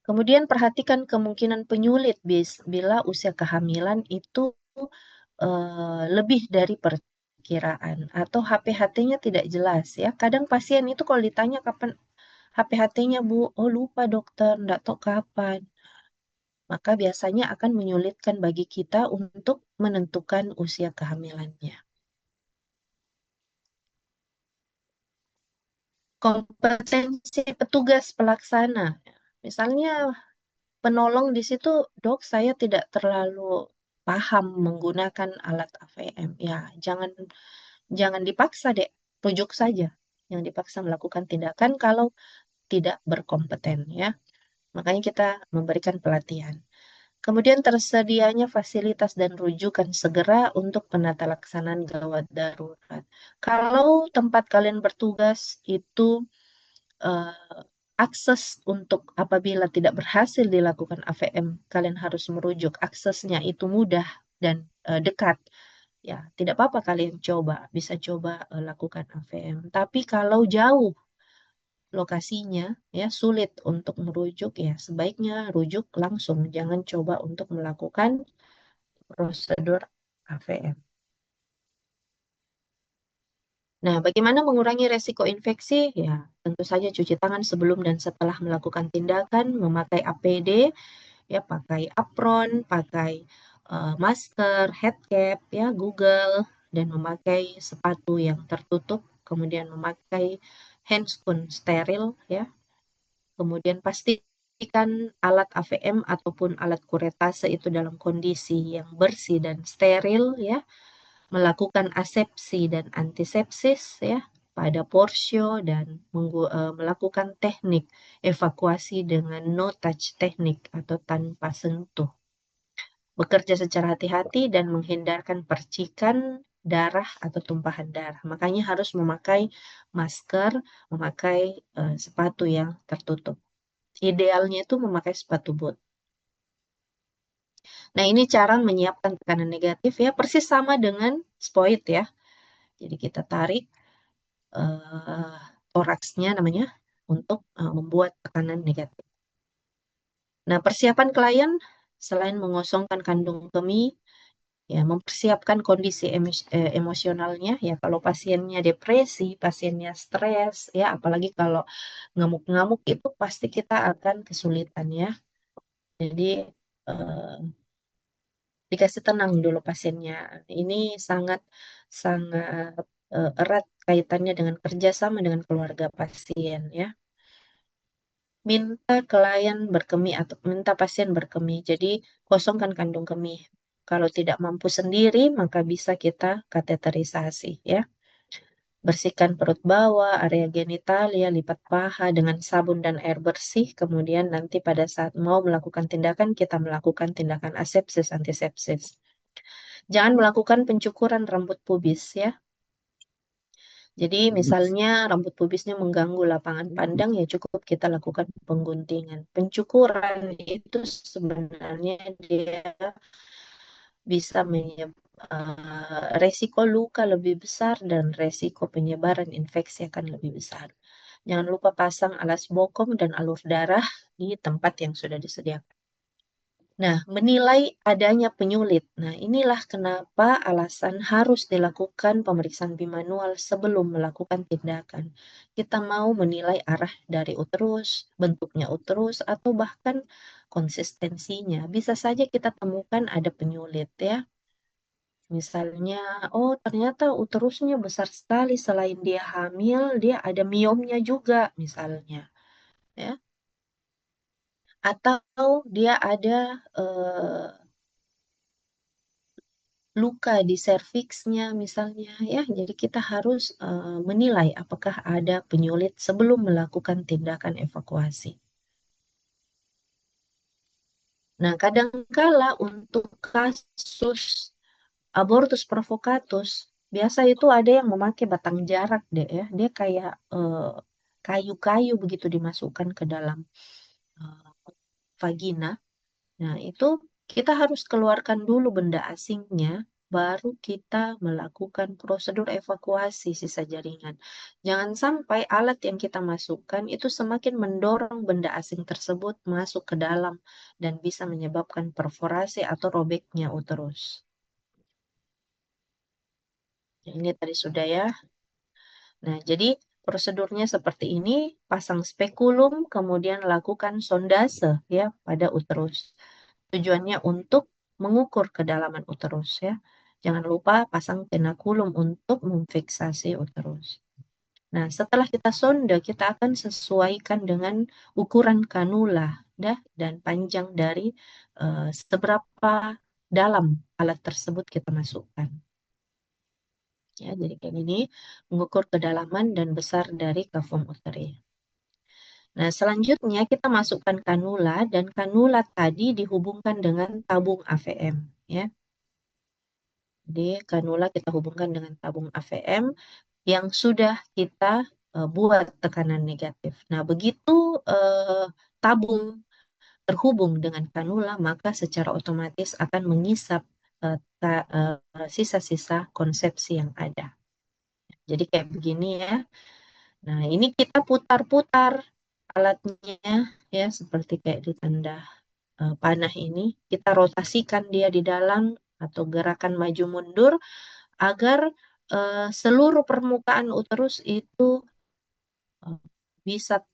Kemudian perhatikan kemungkinan penyulit bila usia kehamilan itu lebih dari perkiraan atau HPHT-nya tidak jelas ya. Kadang pasien itu kalau ditanya kapan HPHT-nya Bu, oh lupa dokter, enggak tahu kapan. Maka biasanya akan menyulitkan bagi kita untuk menentukan usia kehamilannya. Kompetensi petugas pelaksana. Misalnya penolong di situ, dok saya tidak terlalu paham menggunakan alat AVM. Ya, jangan dipaksa dek, rujuk saja. Yang dipaksa melakukan tindakan kalau tidak berkompeten ya. Makanya kita memberikan pelatihan. Kemudian tersedianya fasilitas dan rujukan segera untuk penata laksanaan gawat darurat. Kalau tempat kalian bertugas itu akses untuk apabila tidak berhasil dilakukan AVM, kalian harus merujuk, aksesnya itu mudah dan dekat. Ya, tidak apa-apa kalian bisa coba lakukan AVM. Tapi kalau jauh lokasinya, ya sulit untuk merujuk, ya sebaiknya rujuk langsung, jangan coba untuk melakukan prosedur AVM. Nah, bagaimana mengurangi resiko infeksi? Ya, tentu saja cuci tangan sebelum dan setelah melakukan tindakan, memakai APD, ya pakai apron, pakai masker, headcap, ya Google, dan memakai sepatu yang tertutup, kemudian memakai handscoon steril, ya. Kemudian pastikan alat AVM ataupun alat kuretase itu dalam kondisi yang bersih dan steril, ya. Melakukan asepsi dan antisepsis, ya pada porsio dan melakukan teknik evakuasi dengan no touch teknik atau tanpa sentuh. Bekerja secara hati-hati dan menghindarkan percikan darah atau tumpahan darah. Makanya harus memakai masker, memakai sepatu yang tertutup. Idealnya itu memakai sepatu boot. Nah, ini cara menyiapkan tekanan negatif ya, persis sama dengan SPOIT ya. Jadi kita tarik toraksnya namanya untuk membuat tekanan negatif. Nah, persiapan klien selain mengosongkan kandung kemih, ya mempersiapkan kondisi emosionalnya ya. Kalau pasiennya depresi, pasiennya stres, ya apalagi kalau ngamuk-ngamuk itu pasti kita akan kesulitan ya. Jadi dikasih tenang dulu pasiennya. Ini sangat erat kaitannya dengan kerjasama dengan keluarga pasien ya. Minta klien berkemih atau minta pasien berkemih. Jadi kosongkan kandung kemih. Kalau tidak mampu sendiri, maka bisa kita kateterisasi ya. Bersihkan perut bawah, area genitalia, lipat paha dengan sabun dan air bersih. Kemudian nanti pada saat mau melakukan tindakan, kita melakukan tindakan asepsis, antisepsis. Jangan melakukan pencukuran rambut pubis ya. Jadi misalnya rambut pubisnya mengganggu lapangan pandang, ya cukup kita lakukan pengguntingan. Pencukuran itu sebenarnya dia bisa resiko luka lebih besar dan resiko penyebaran infeksi akan lebih besar. Jangan lupa pasang alas bokong dan alur darah di tempat yang sudah disediakan. Nah, menilai adanya penyulit. Nah, inilah kenapa alasan harus dilakukan pemeriksaan bimanual sebelum melakukan tindakan. Kita mau menilai arah dari uterus, bentuknya uterus, atau bahkan konsistensinya. Bisa saja kita temukan ada penyulit ya. Misalnya, oh ternyata uterusnya besar sekali, selain dia hamil, dia ada miomnya juga misalnya. Ya. Atau dia ada luka di serviksnya misalnya ya. Jadi kita harus menilai apakah ada penyulit sebelum melakukan tindakan evakuasi. Nah, kadangkala untuk kasus abortus provocatus, biasa itu ada yang memakai batang jarak deh ya. Dia kayak kayu-kayu begitu dimasukkan ke dalam vagina. Nah, itu kita harus keluarkan dulu benda asingnya, baru kita melakukan prosedur evakuasi sisa jaringan. Jangan sampai alat yang kita masukkan itu semakin mendorong benda asing tersebut masuk ke dalam dan bisa menyebabkan perforasi atau robeknya uterus. Ini tadi sudah ya. Nah, jadi prosedurnya seperti ini, pasang spekulum, kemudian lakukan sondase ya pada uterus. Tujuannya untuk mengukur kedalaman uterus ya. Jangan lupa pasang tenakulum untuk memfiksasi uterus. Nah, setelah kita sonde, kita akan sesuaikan dengan ukuran kanula dan panjang dari seberapa dalam alat tersebut kita masukkan. Ya, jadi kayak gini, mengukur kedalaman dan besar dari kafum uteri. Nah, selanjutnya kita masukkan kanula dan kanula tadi dihubungkan dengan tabung AVM ya. Jadi kanula kita hubungkan dengan tabung AVM yang sudah kita buat tekanan negatif. Nah, begitu tabung terhubung dengan kanula, maka secara otomatis akan mengisap sisa-sisa konsepsi yang ada. Jadi kayak begini ya. Nah, ini kita putar-putar alatnya ya, seperti kayak di tanda panah ini. Kita rotasikan dia di dalam atau gerakan maju mundur agar seluruh permukaan uterus itu bisa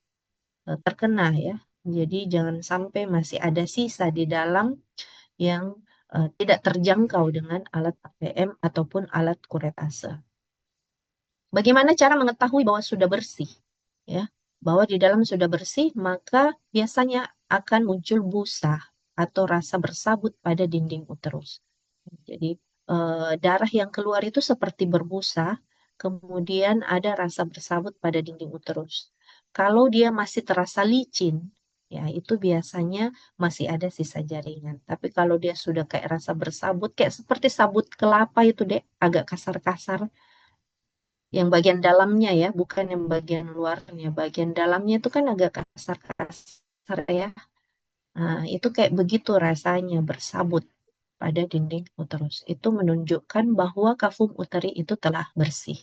terkena ya. Jadi jangan sampai masih ada sisa di dalam yang tidak terjangkau dengan alat AVM ataupun alat kuretase. Bagaimana cara mengetahui bahwa sudah bersih? Ya, bahwa di dalam sudah bersih, maka biasanya akan muncul busa atau rasa bersabut pada dinding uterus. Jadi darah yang keluar itu seperti berbusa, kemudian ada rasa bersabut pada dinding uterus. Kalau dia masih terasa licin, ya itu biasanya masih ada sisa jaringan. Tapi kalau dia sudah kayak rasa bersabut, kayak seperti sabut kelapa itu deh, agak kasar-kasar, yang bagian dalamnya ya, bukan yang bagian luarnya. Bagian dalamnya itu kan agak kasar-kasar ya. Nah, itu kayak begitu rasanya bersabut pada dinding uterus. Itu menunjukkan bahwa kafum uteri itu telah bersih.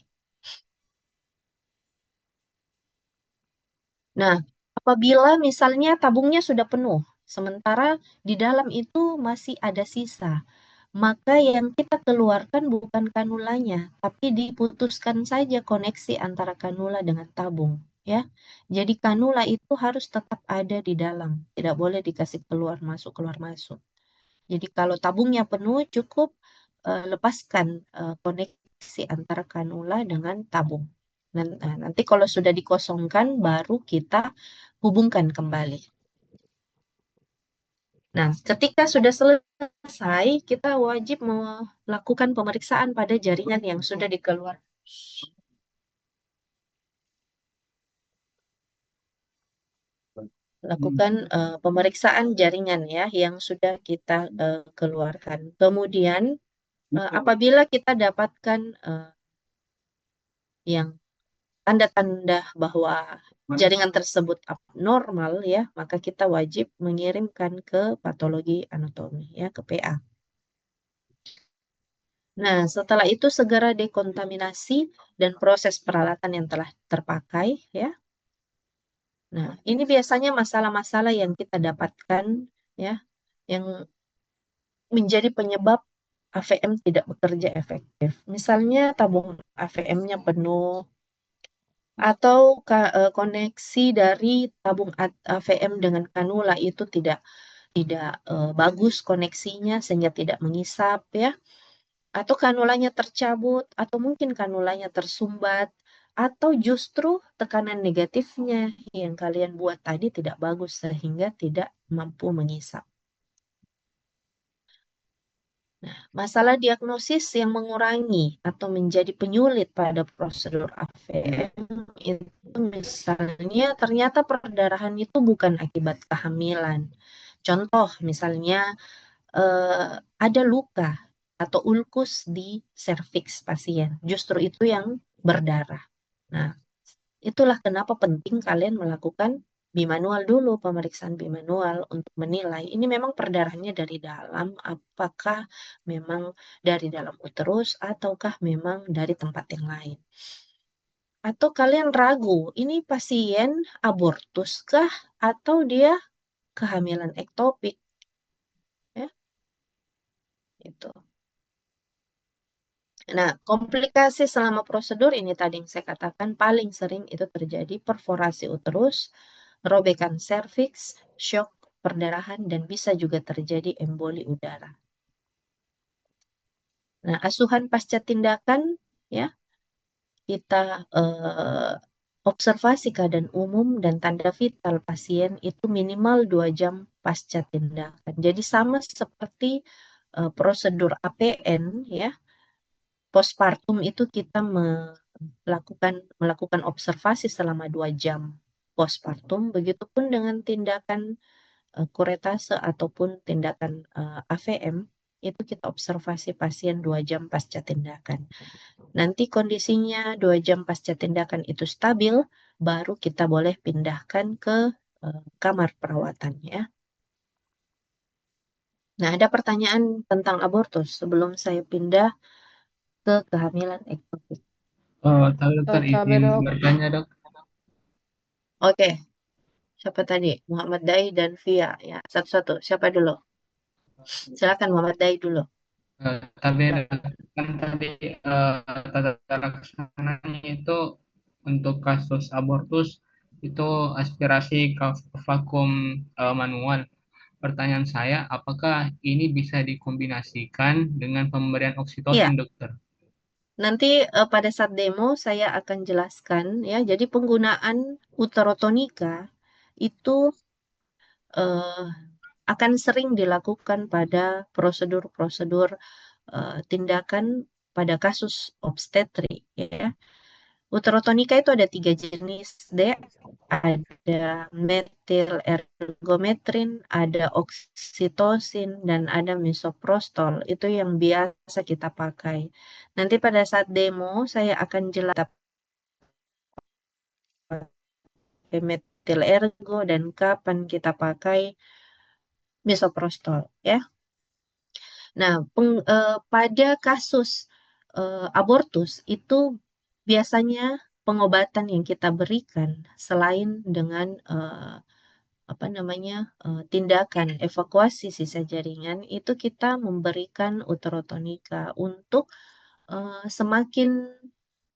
Nah, apabila misalnya tabungnya sudah penuh, sementara di dalam itu masih ada sisa, maka yang kita keluarkan bukan kanulanya, tapi diputuskan saja koneksi antara kanula dengan tabung, ya. Jadi kanula itu harus tetap ada di dalam, tidak boleh dikasih keluar masuk. Jadi kalau tabungnya penuh, cukup lepaskan koneksi antara kanula dengan tabung. Nanti kalau sudah dikosongkan, baru kita hubungkan kembali. Nah, ketika sudah selesai, kita wajib melakukan pemeriksaan pada jaringan yang sudah dikeluarkan. Lakukan pemeriksaan jaringan ya yang sudah kita keluarkan. Kemudian apabila kita dapatkan yang tanda-tanda bahwa jaringan tersebut abnormal ya, maka kita wajib mengirimkan ke patologi anatomi ya, ke PA. Nah, setelah itu segera dekontaminasi dan proses peralatan yang telah terpakai ya. Nah, ini biasanya masalah-masalah yang kita dapatkan ya, yang menjadi penyebab AVM tidak bekerja efektif. Misalnya tabung AVM-nya penuh, atau koneksi dari tabung AVM dengan kanula itu tidak bagus koneksinya sehingga tidak mengisap ya, atau kanulanya tercabut, atau mungkin kanulanya tersumbat, atau justru tekanan negatifnya yang kalian buat tadi tidak bagus sehingga tidak mampu mengisap. Nah, masalah diagnosis yang mengurangi atau menjadi penyulit pada prosedur AVM itu misalnya ternyata perdarahan itu bukan akibat kehamilan. Contoh misalnya ada luka atau ulkus di serviks pasien, justru itu yang berdarah. Nah, itulah kenapa penting kalian melakukan bimanual dulu, pemeriksaan bimanual untuk menilai ini memang perdarahannya dari dalam, apakah memang dari dalam uterus ataukah memang dari tempat yang lain. Atau kalian ragu, ini pasien abortus kah atau dia kehamilan ektopik? Ya, itu. Nah, komplikasi selama prosedur ini tadi yang saya katakan paling sering itu terjadi perforasi uterus, robekan serviks, shock perdarahan, dan bisa juga terjadi emboli udara. Nah, asuhan pasca tindakan, ya, kita observasi keadaan umum dan tanda vital pasien itu minimal 2 jam pasca tindakan. Jadi sama seperti prosedur APN, ya, postpartum itu kita melakukan observasi selama 2 jam postpartum, begitupun dengan tindakan kuretase ataupun tindakan AVM, itu kita observasi pasien 2 jam pasca tindakan. Nanti kondisinya 2 jam pasca tindakan itu stabil, baru kita boleh pindahkan ke kamar perawatan, ya. Nah, ada pertanyaan tentang abortus sebelum saya pindah ke kehamilan ektopik. Tapi dokter Tapi izin dok, bertanya dok. Oke, siapa tadi? Muhammad Dai dan Via, ya. Satu-satu. Siapa dulu? Silakan Muhammad Dai dulu. Tapi kan tadi tata laksananya itu untuk kasus abortus itu aspirasi ke vakum manual. Pertanyaan saya, apakah ini bisa dikombinasikan dengan pemberian Iya, oksitosin, dokter? nanti pada saat demo saya akan jelaskan, ya. Jadi penggunaan uterotonika itu eh, akan sering dilakukan pada prosedur-prosedur tindakan pada kasus obstetrik, ya. Uterotonika itu ada 3 jenis, Dek. Ada metil ergometrin, ada oksitosin, dan ada misoprostol. Itu yang biasa kita pakai. Nanti pada saat demo, saya akan jelaskan metil ergo dan kapan kita pakai misoprostol, ya. Nah, pada kasus abortus itu biasanya pengobatan yang kita berikan selain dengan tindakan evakuasi sisa jaringan itu kita memberikan uterotonika untuk semakin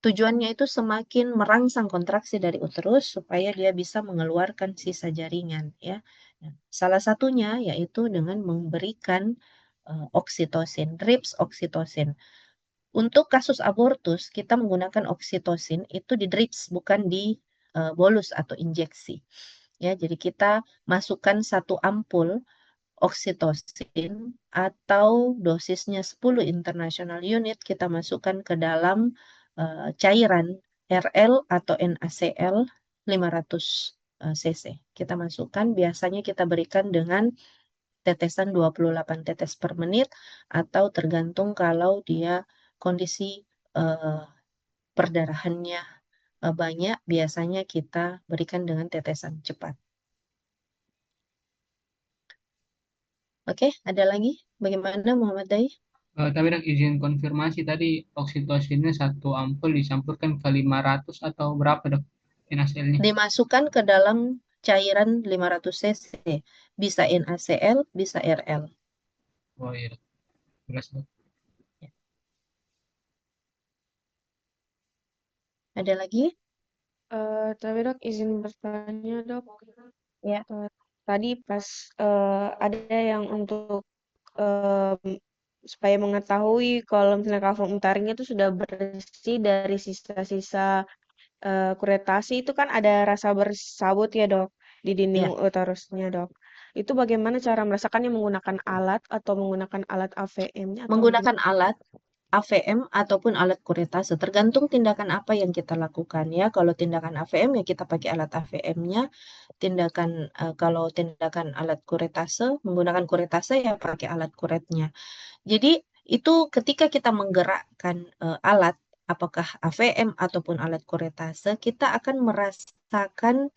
tujuannya itu semakin merangsang kontraksi dari uterus supaya dia bisa mengeluarkan sisa jaringan, ya. Nah, salah satunya yaitu dengan memberikan oksitosin, drips oksitosin. Untuk kasus abortus kita menggunakan oksitosin itu di drips bukan di bolus atau injeksi. Ya, jadi kita masukkan 1 ampul oksitosin atau dosisnya 10 international unit kita masukkan ke dalam cairan RL atau NaCl 500 cc. Kita masukkan, biasanya kita berikan dengan tetesan 28 tetes per menit atau tergantung kalau dia kondisi perdarahannya banyak, biasanya kita berikan dengan tetesan cepat. Oke, ada lagi? Bagaimana Muhammad Dai? Tapi dok, izin konfirmasi tadi oksitosinnya 1 ampul dicampurkan ke 500 atau berapa dok NaCl-nya? Dimasukkan ke dalam cairan 500 cc. Bisa NaCl, bisa RL. Oh iya dok, jelas dok. Ada lagi? tapi dok izin bertanya dok. Ya. Tadi pas ada yang untuk supaya mengetahui kalau misalnya kafum taringnya itu sudah bersih dari sisa-sisa kuretasi itu kan ada rasa bersabut ya dok di dinding Ya. uterusnya dok. Itu bagaimana cara merasakannya, menggunakan alat atau menggunakan alat AVM-nya atau Menggunakan alat AVM ataupun alat kuretase, tergantung tindakan apa yang kita lakukan, ya. Kalau tindakan AVM ya kita pakai alat AVM-nya. Kalau tindakan alat kuretase, menggunakan kuretase ya pakai alat kuretnya. Jadi itu ketika kita menggerakkan alat, apakah AVM ataupun alat kuretase, kita akan merasakan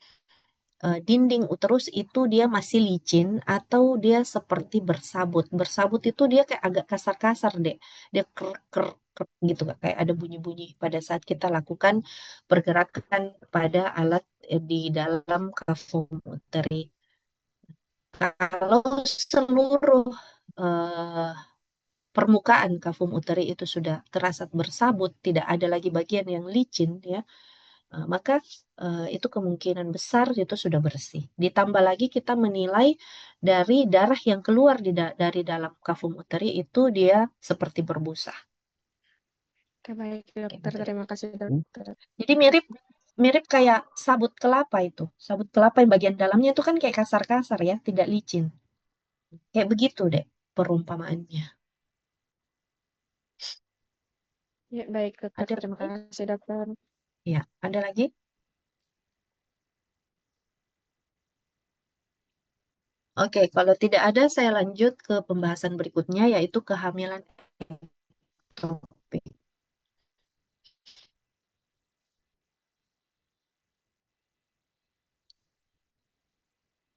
dinding uterus itu dia masih licin atau dia seperti bersabut. Bersabut itu dia kayak agak kasar-kasar deh. Dia ker gitu, kayak ada bunyi-bunyi pada saat kita lakukan pergerakan pada alat di dalam kafum uteri. Kalau seluruh permukaan kafum uteri itu sudah terasa bersabut, tidak ada lagi bagian yang licin, ya, maka itu kemungkinan besar itu sudah bersih. Ditambah lagi kita menilai dari darah yang keluar dari dalam kafum uteri itu dia seperti berbusa. Oke, baik dokter, Gitu. terima kasih dokter. Jadi mirip kayak sabut kelapa itu. Sabut kelapa yang bagian dalamnya itu kan kayak kasar-kasar ya, tidak licin. Kayak begitu deh perumpamaannya. Ya, baik dokter, Ada terima lagi? kasih dokter. Ya, ada lagi? Oke, kalau tidak ada saya lanjut ke pembahasan berikutnya yaitu kehamilan ektopik.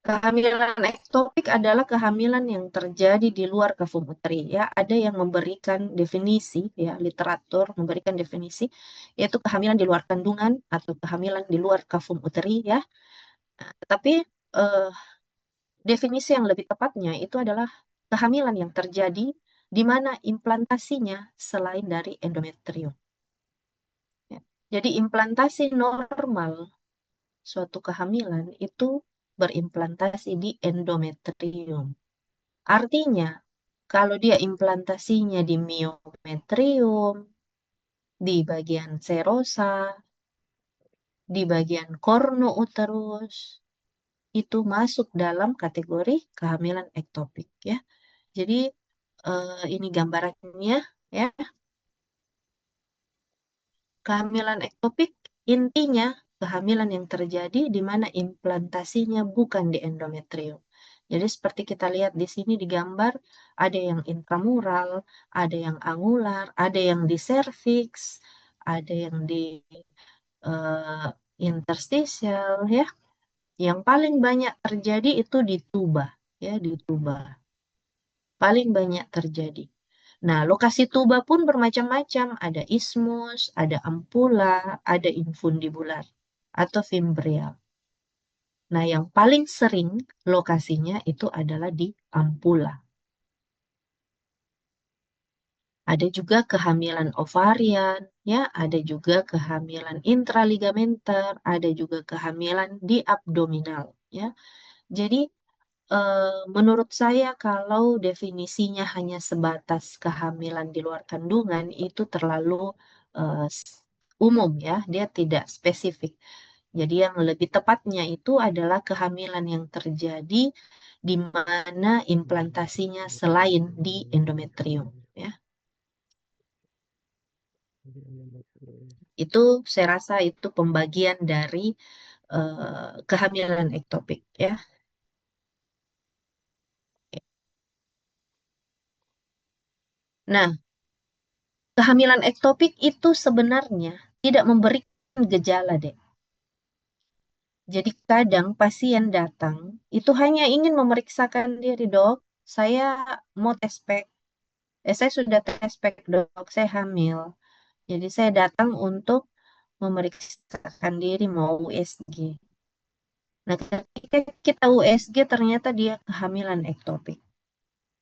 Kehamilan ektopik adalah kehamilan yang terjadi di luar kafum uteri, ya. Ada yang memberikan definisi, ya, literatur memberikan definisi yaitu kehamilan di luar kandungan atau kehamilan di luar kafum uteri, ya. Nah, tetapi definisi yang lebih tepatnya itu adalah kehamilan yang terjadi di mana implantasinya selain dari endometrium. Ya. Jadi implantasi normal suatu kehamilan itu berimplantasi di endometrium. Artinya, kalau dia implantasinya di miometrium, di bagian serosa, di bagian korno uterus, itu masuk dalam kategori kehamilan ektopik, ya. Jadi ini gambarannya, ya. Kehamilan ektopik intinya kehamilan yang terjadi di mana implantasinya bukan di endometrium. Jadi seperti kita lihat di sini di gambar, ada yang intramural, ada yang angular, ada yang di serviks, ada yang di interstitial, ya. Yang paling banyak terjadi itu di tuba, ya, di tuba. Paling banyak terjadi. Nah, lokasi tuba pun bermacam-macam. Ada ismus, ada ampula, ada infundibular atau fimbrial. Nah, yang paling sering lokasinya itu adalah di ampula. Ada juga kehamilan ovarian, ya, ada juga kehamilan intraligamenter, ada juga kehamilan di abdominal, ya. Jadi menurut saya kalau definisinya hanya sebatas kehamilan di luar kandungan itu terlalu umum, ya, dia tidak spesifik. Jadi yang lebih tepatnya itu adalah kehamilan yang terjadi di mana implantasinya selain di endometrium, ya. Itu saya rasa itu pembagian dari kehamilan ektopik, ya. Nah, kehamilan ektopik itu sebenarnya tidak memberikan gejala, deh. Jadi kadang pasien datang itu hanya ingin memeriksakan diri, dok, saya mau tes pack. Saya sudah tes pack, dok, saya hamil. Jadi saya datang untuk memeriksakan diri mau USG. Nah, ketika kita USG ternyata dia kehamilan ektopik.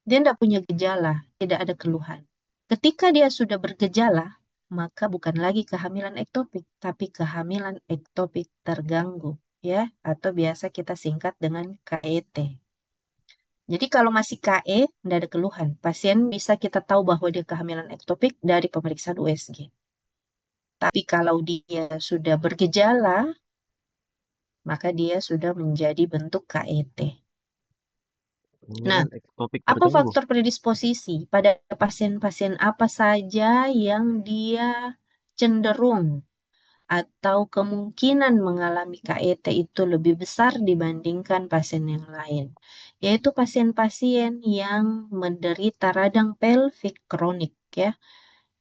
Dia tidak punya gejala, tidak ada keluhan. Ketika dia sudah bergejala, maka bukan lagi kehamilan ektopik, tapi kehamilan ektopik terganggu, ya, atau biasa kita singkat dengan KET. Jadi kalau masih KE, tidak ada keluhan. Pasien bisa kita tahu bahwa dia kehamilan ektopik dari pemeriksaan USG. Tapi kalau dia sudah bergejala, maka dia sudah menjadi bentuk KET. Nah, Ektopik apa terganggu. faktor predisposisi pada pasien-pasien apa saja yang dia cenderung atau kemungkinan mengalami KET itu lebih besar dibandingkan pasien yang lain? Yaitu pasien-pasien yang menderita radang pelvik kronik, ya.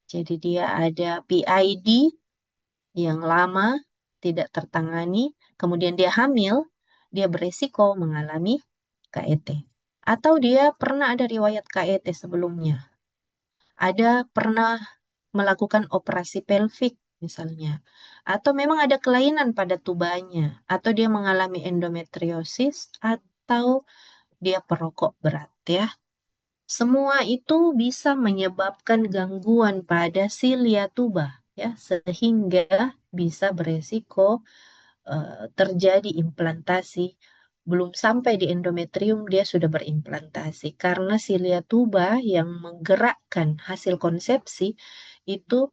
Jadi dia ada PID yang lama tidak tertangani, kemudian dia hamil, dia beresiko mengalami KET. Atau dia pernah ada riwayat KET sebelumnya. Ada pernah melakukan operasi pelvik misalnya. Atau memang ada kelainan pada tubanya. Atau dia mengalami endometriosis. Atau dia perokok berat ya. Semua itu bisa menyebabkan gangguan pada silia tuba ya, sehingga bisa beresiko terjadi implantasi. Belum sampai di endometrium dia sudah berimplantasi karena silia tuba yang menggerakkan hasil konsepsi itu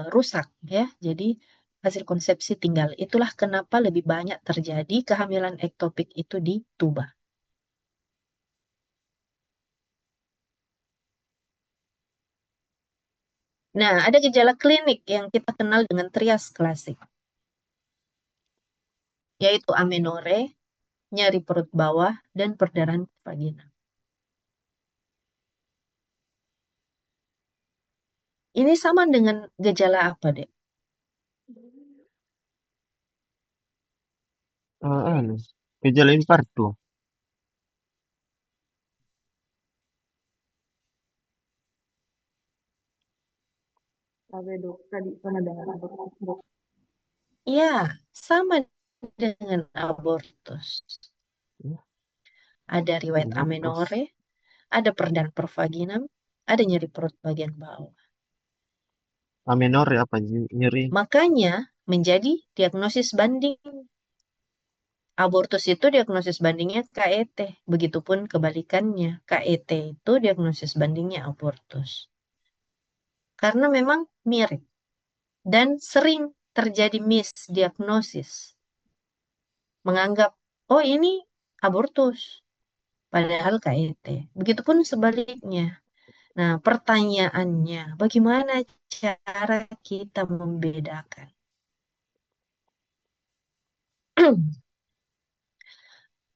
rusak ya. Jadi hasil konsepsi tinggal. Itulah kenapa lebih banyak terjadi kehamilan ektopik itu di tuba. Nah, ada gejala klinik yang kita kenal dengan trias klasik, yaitu amenore, nyeri perut bawah, dan perdarahan vagina. Ini sama dengan gejala apa, Dek? Gejala infarto. Tapi dok, tadi pernah dengar abortus dok. Ya, sama dengan abortus. Ada riwayat Abortus. amenore, ada perdarahan pervaginam, ada nyeri perut bagian bawah. Amenore apa? Nyeri. Makanya menjadi diagnosis banding. Abortus itu diagnosis bandingnya KET. Begitupun kebalikannya. KET itu diagnosis bandingnya abortus. Karena memang mirip. Dan sering terjadi misdiagnosis. Menganggap, oh ini abortus. Padahal KET. Begitupun sebaliknya. Nah, pertanyaannya, bagaimana cara kita membedakan?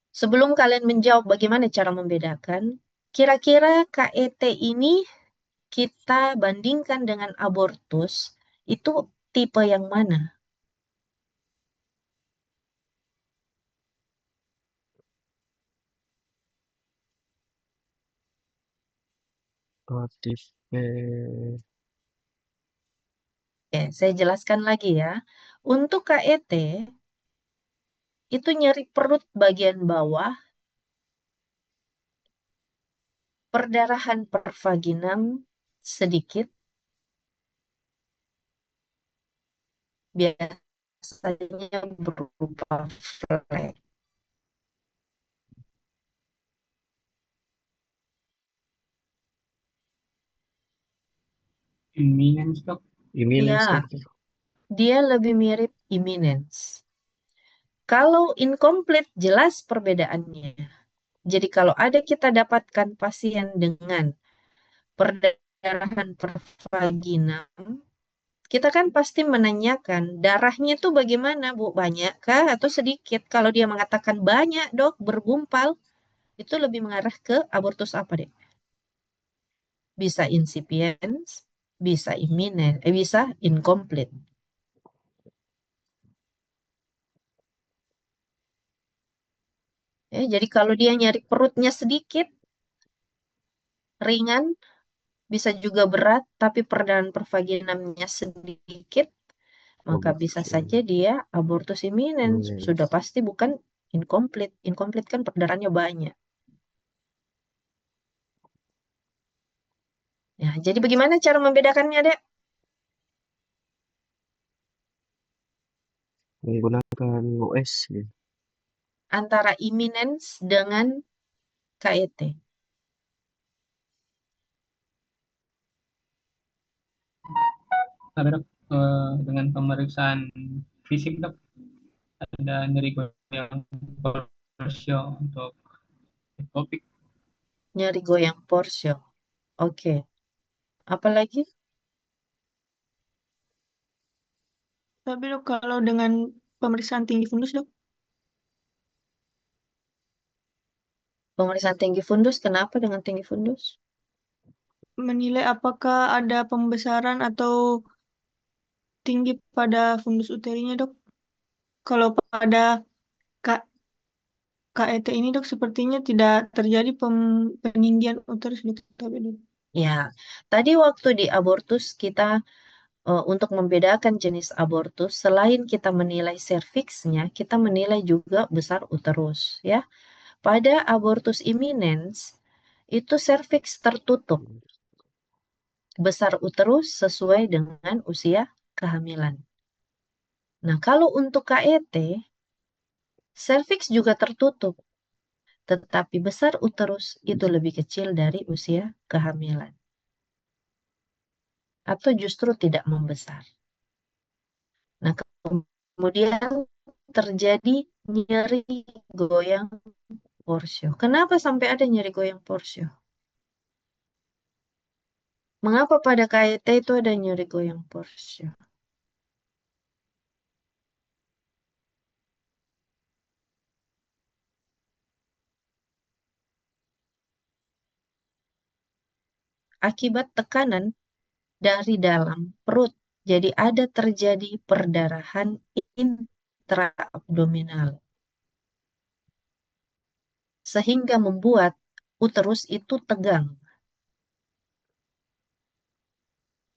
Sebelum kalian menjawab bagaimana cara membedakan, kira-kira KET ini kita bandingkan dengan abortus, itu tipe yang mana? Tipe. Oke, saya jelaskan lagi ya. Untuk KET, itu nyeri perut bagian bawah, perdarahan pervaginam sedikit, biasanya berupa flek. Imminence, dok. Imminence. Ya, dia lebih mirip imminence. Kalau incomplete, jelas perbedaannya. Jadi kalau ada kita dapatkan pasien dengan perdarahan pervaginam, kita kan pasti menanyakan darahnya itu bagaimana, Bu? Banyak kah atau sedikit? Kalau dia mengatakan banyak, dok, bergumpal, itu lebih mengarah ke abortus apa, Dek? Bisa insipiens, bisa imminent, bisa incomplete. Ya, jadi kalau dia nyari perutnya sedikit, ringan, bisa juga berat, tapi perdarahan pervaginamnya sedikit, maka bisa saja dia abortus imminens. Sudah pasti bukan incomplete. Incomplete kan perdarahannya banyak. Ya, jadi bagaimana cara membedakannya, Dek? Menggunakan OS. Antara imminens dengan KET. Ada, dok, dengan pemeriksaan fisik, dok, ada nyeri goyang porsio untuk topik. Nyeri goyang porsio. Oke. Apalagi? Tapi dok, kalau dengan pemeriksaan tinggi fundus dok, Pemeriksaan tinggi fundus, kenapa dengan tinggi fundus? menilai apakah ada pembesaran atau tinggi pada fundus uterinya dok. Kalau pada KET ini dok sepertinya tidak terjadi peninggian uterus dok. Tapi, dok. Ya, tadi waktu di abortus kita untuk membedakan jenis abortus, selain kita menilai serviksnya, kita menilai juga besar uterus, ya. Pada abortus imminens itu serviks tertutup, besar uterus sesuai dengan usia kehamilan. Nah, kalau untuk KET, serviks juga tertutup, tetapi besar uterus itu lebih kecil dari usia kehamilan. Atau justru tidak membesar. Nah, kemudian terjadi nyeri goyang porsio. Kenapa sampai ada nyeri goyang porsio? Mengapa pada KET itu ada nyeri goyang porsio? Akibat tekanan dari dalam perut. Jadi ada terjadi perdarahan intraabdominal. Sehingga membuat uterus itu tegang.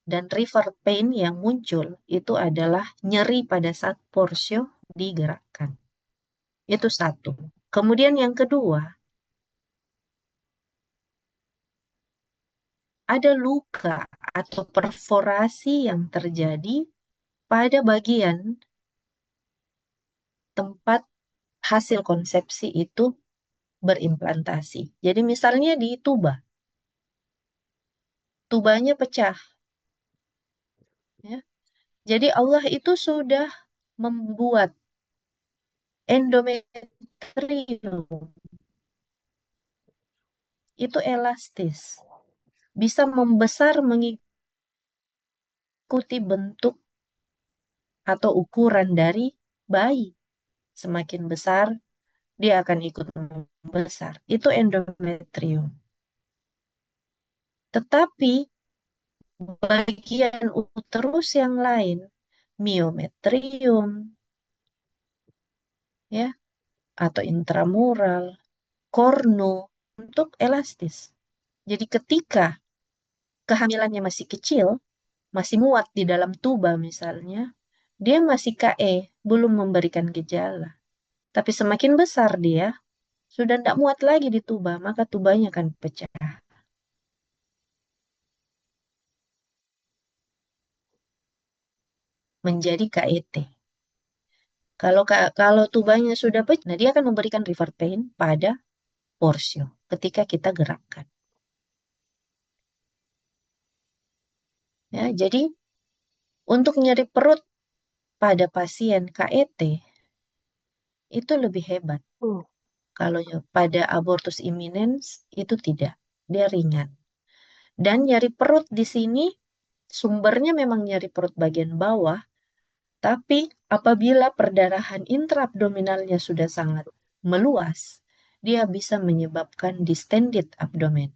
Dan river pain yang muncul itu adalah nyeri pada saat porsio digerakkan. Itu satu. Kemudian yang kedua, ada luka atau perforasi yang terjadi pada bagian tempat hasil konsepsi itu berimplantasi. Jadi misalnya di tuba. Tubanya pecah. Ya. Jadi Allah itu sudah membuat endometrium itu elastis. Bisa membesar mengikuti bentuk atau ukuran dari bayi. Semakin besar, dia akan ikut membesar. Itu endometrium. Tetapi bagian uterus yang lain, miometrium, ya, atau intramural, korno, untuk elastis. Jadi ketika kehamilannya masih kecil, masih muat di dalam tuba misalnya, dia masih KE, belum memberikan gejala. Tapi semakin besar dia, sudah tidak muat lagi di tuba, maka tubanya akan pecah. Menjadi KET. Kalau tubanya sudah pecah, nah dia akan memberikan river pain pada porsio ketika kita gerakkan. Ya, jadi untuk nyeri perut pada pasien KET itu lebih hebat. Kalau pada abortus imminens itu tidak, dia ringan. Dan nyeri perut di sini sumbernya memang nyeri perut bagian bawah, tapi apabila perdarahan intraabdominalnya sudah sangat meluas, dia bisa menyebabkan distended abdomen.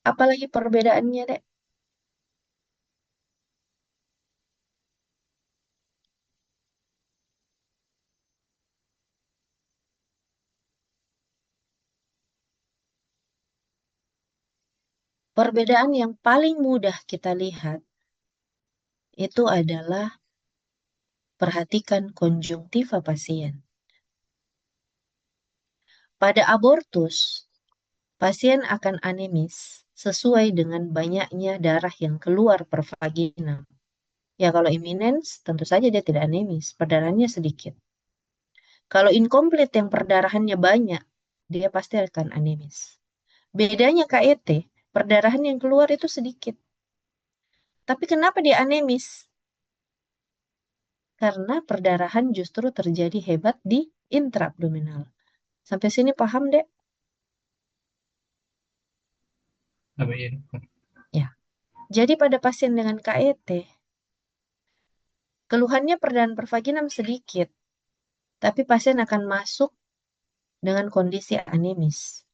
Apalagi perbedaannya, Dek? Perbedaan yang paling mudah kita lihat itu adalah perhatikan konjungtiva pasien. Pada abortus, pasien akan anemis sesuai dengan banyaknya darah yang keluar per vagina. Ya kalau imminens, tentu saja dia tidak anemis, perdarahannya sedikit. Kalau incomplete yang perdarahannya banyak, dia pasti akan anemis. Bedanya KET, perdarahan yang keluar itu sedikit. Tapi kenapa dia anemis? Karena perdarahan justru terjadi hebat di intraabdominal. Sampai sini paham, Dek? Sampai ya, dokter. Ya. Jadi pada pasien dengan KET, keluhannya perdarahan pervaginam sedikit, tapi pasien akan masuk dengan kondisi anemis.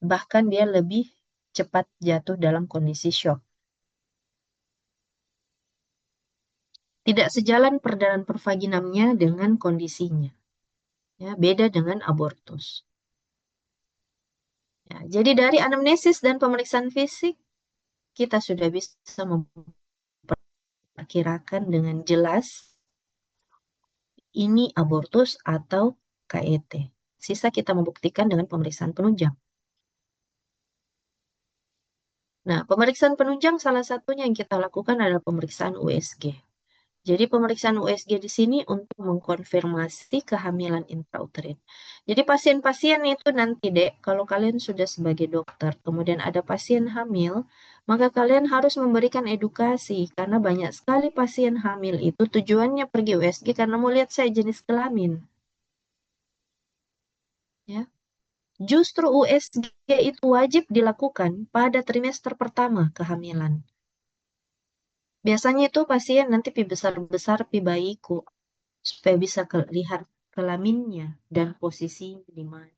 Bahkan dia lebih cepat jatuh dalam kondisi shock. Tidak sejalan perdarahan pervaginamnya dengan kondisinya. Ya, beda dengan abortus. Ya, jadi dari anamnesis dan pemeriksaan fisik, kita sudah bisa memperkirakan dengan jelas ini abortus atau KET. Sisa kita membuktikan dengan pemeriksaan penunjang. Nah, pemeriksaan penunjang salah satunya yang kita lakukan adalah pemeriksaan USG. Jadi pemeriksaan USG di sini untuk mengkonfirmasi kehamilan intrauterin. Jadi pasien-pasien itu nanti Dek, kalau kalian sudah sebagai dokter, kemudian ada pasien hamil, maka kalian harus memberikan edukasi karena banyak sekali pasien hamil itu tujuannya pergi USG karena mau lihat saya jenis kelamin. Ya. Justru USG itu wajib dilakukan pada trimester pertama kehamilan. Biasanya itu pasien nanti pi besar-besar pi bayiku supaya bisa lihat kelaminnya dan posisinya di mana.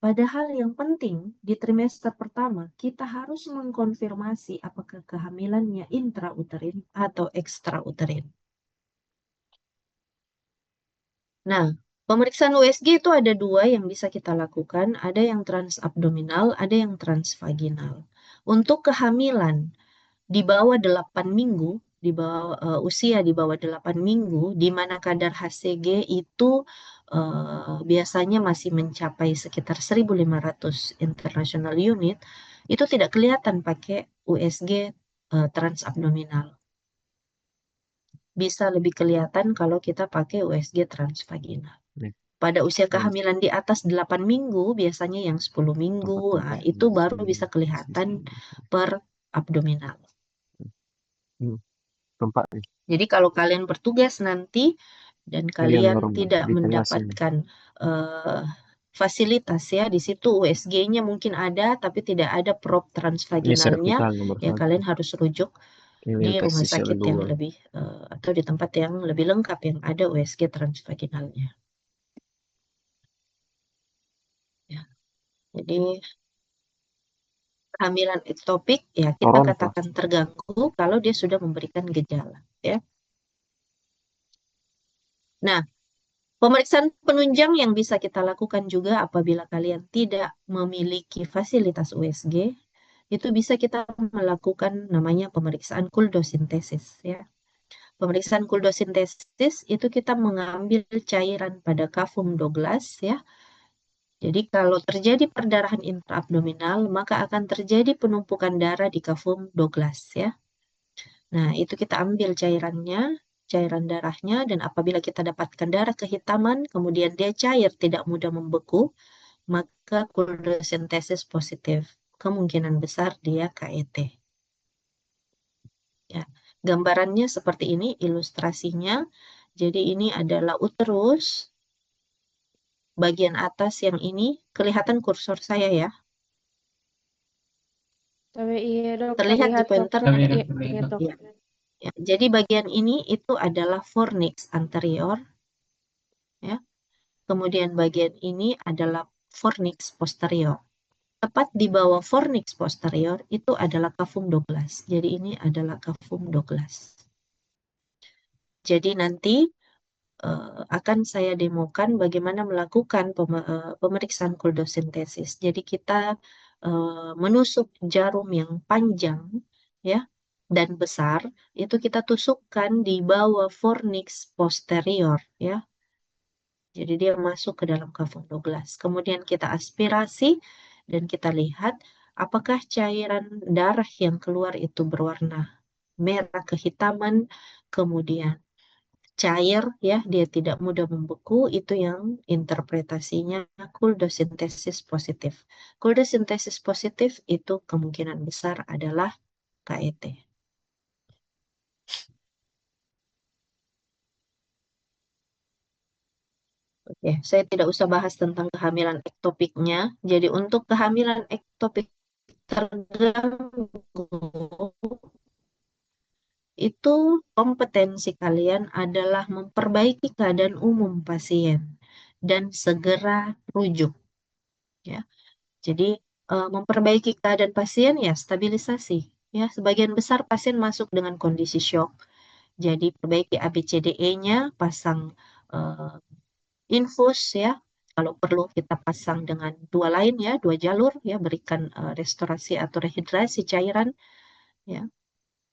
Padahal yang penting di trimester pertama kita harus mengkonfirmasi apakah kehamilannya intrauterin atau ekstrauterin. Nah, pemeriksaan USG itu ada dua yang bisa kita lakukan, ada yang transabdominal, ada yang transvaginal. Untuk kehamilan di bawah 8 minggu, di bawah usia di bawah 8 minggu, di mana kadar HCG itu biasanya masih mencapai sekitar 1.500 international unit, itu tidak kelihatan pakai USG transabdominal. Bisa lebih kelihatan kalau kita pakai USG transvaginal. Pada usia kehamilan di atas 8 minggu, biasanya yang 10 minggu, nah, itu baru bisa kelihatan per abdominal. Jadi kalau kalian bertugas nanti dan kalian tidak mendapatkan fasilitas ya, di situ USG-nya mungkin ada tapi tidak ada prop transvaginalnya, ya kalian harus rujuk di rumah sakit yang lebih atau di tempat yang lebih lengkap yang ada USG transvaginalnya. Ya. Jadi kehamilan ektopik ya kita katakan terganggu kalau dia sudah memberikan gejala ya. Nah, pemeriksaan penunjang yang bisa kita lakukan juga apabila kalian tidak memiliki fasilitas USG, itu bisa kita melakukan namanya pemeriksaan kuldosintesis ya. Pemeriksaan kuldosintesis itu kita mengambil cairan pada kafum Douglas ya. Jadi kalau terjadi perdarahan intraabdominal, maka akan terjadi penumpukan darah di kafum Douglas ya. Nah, itu kita ambil cairan darahnya, dan apabila kita dapatkan darah kehitaman, kemudian dia cair, tidak mudah membeku, maka kuldosintesis positif. Kemungkinan besar dia KET. Ya, gambarannya seperti ini, ilustrasinya. Jadi ini adalah uterus. Bagian atas yang ini, kelihatan kursor saya ya. Iya dok, Terlihat di terlihat dok. pointer? Iya dok. Ya, jadi bagian ini itu adalah fornix anterior. Ya. Kemudian bagian ini adalah fornix posterior. Tepat di bawah fornix posterior itu adalah cavum Douglas. Jadi ini adalah cavum Douglas. Jadi nanti akan saya demokan bagaimana melakukan pemeriksaan kuldosintesis. Jadi kita menusuk jarum yang panjang ya dan besar, itu kita tusukkan di bawah fornix posterior ya. Jadi dia masuk ke dalam cavum Douglas. Kemudian kita aspirasi dan kita lihat apakah cairan darah yang keluar itu berwarna merah kehitaman, kemudian cair ya, dia tidak mudah membeku, itu yang interpretasinya kuldosintesis positif. Kuldosintesis positif itu kemungkinan besar adalah KET. Oke, saya tidak usah bahas tentang kehamilan ektopiknya. Jadi untuk kehamilan ektopik terganggu, itu kompetensi kalian adalah memperbaiki keadaan umum pasien dan segera rujuk. Ya, jadi memperbaiki keadaan pasien ya stabilisasi. Ya, sebagian besar pasien masuk dengan kondisi shock. Jadi perbaiki ABCDE-nya, pasang infus ya. Kalau perlu kita pasang dengan dua lain ya, dua jalur ya, berikan restorasi atau rehidrasi cairan ya.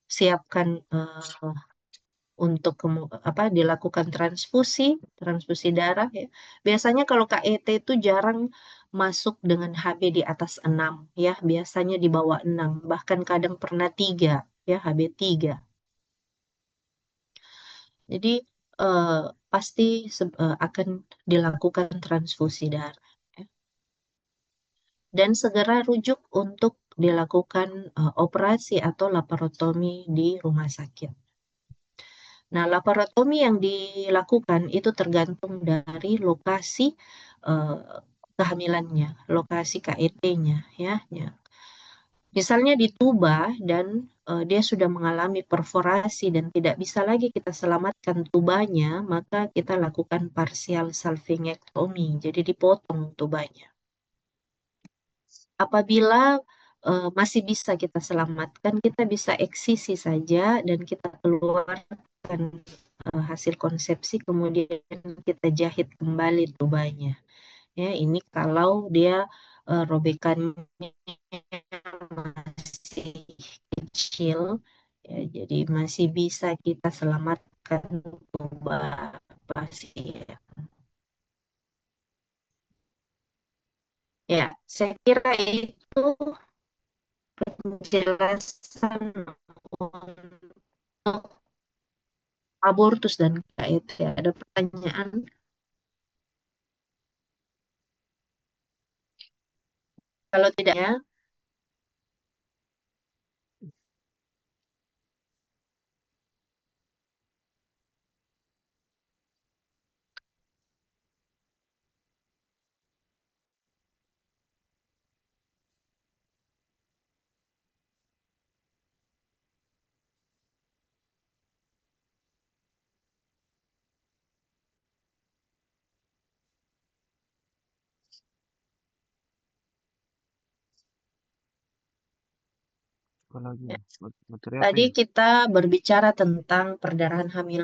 Siapkan untuk dilakukan transfusi darah ya. Biasanya kalau KET itu jarang masuk dengan HB di atas 6 ya, biasanya di bawah 6, bahkan kadang pernah 3 ya, HB 3. Jadi pasti akan dilakukan transfusi darah ya. Dan segera rujuk untuk dilakukan operasi atau laparotomi di rumah sakit. Nah, laparotomi yang dilakukan itu tergantung dari lokasi kehamilannya, lokasi KET-nya ya. Misalnya di tuba dan dia sudah mengalami perforasi dan tidak bisa lagi kita selamatkan tubanya, maka kita lakukan partial salpingectomy, jadi dipotong tubanya. Apabila masih bisa kita selamatkan, kita bisa eksisi saja dan kita keluarkan hasil konsepsi, kemudian kita jahit kembali tubanya. Ya, ini kalau dia robekannya masih kecil, ya, jadi masih bisa kita selamatkan tuba pasien. Ya, saya kira itu penjelasan untuk abortus dan KET. Ada pertanyaan? Kalau tidak ya, Apa lagi? Materi apa tadi ya? kita berbicara tentang perdarahan hamil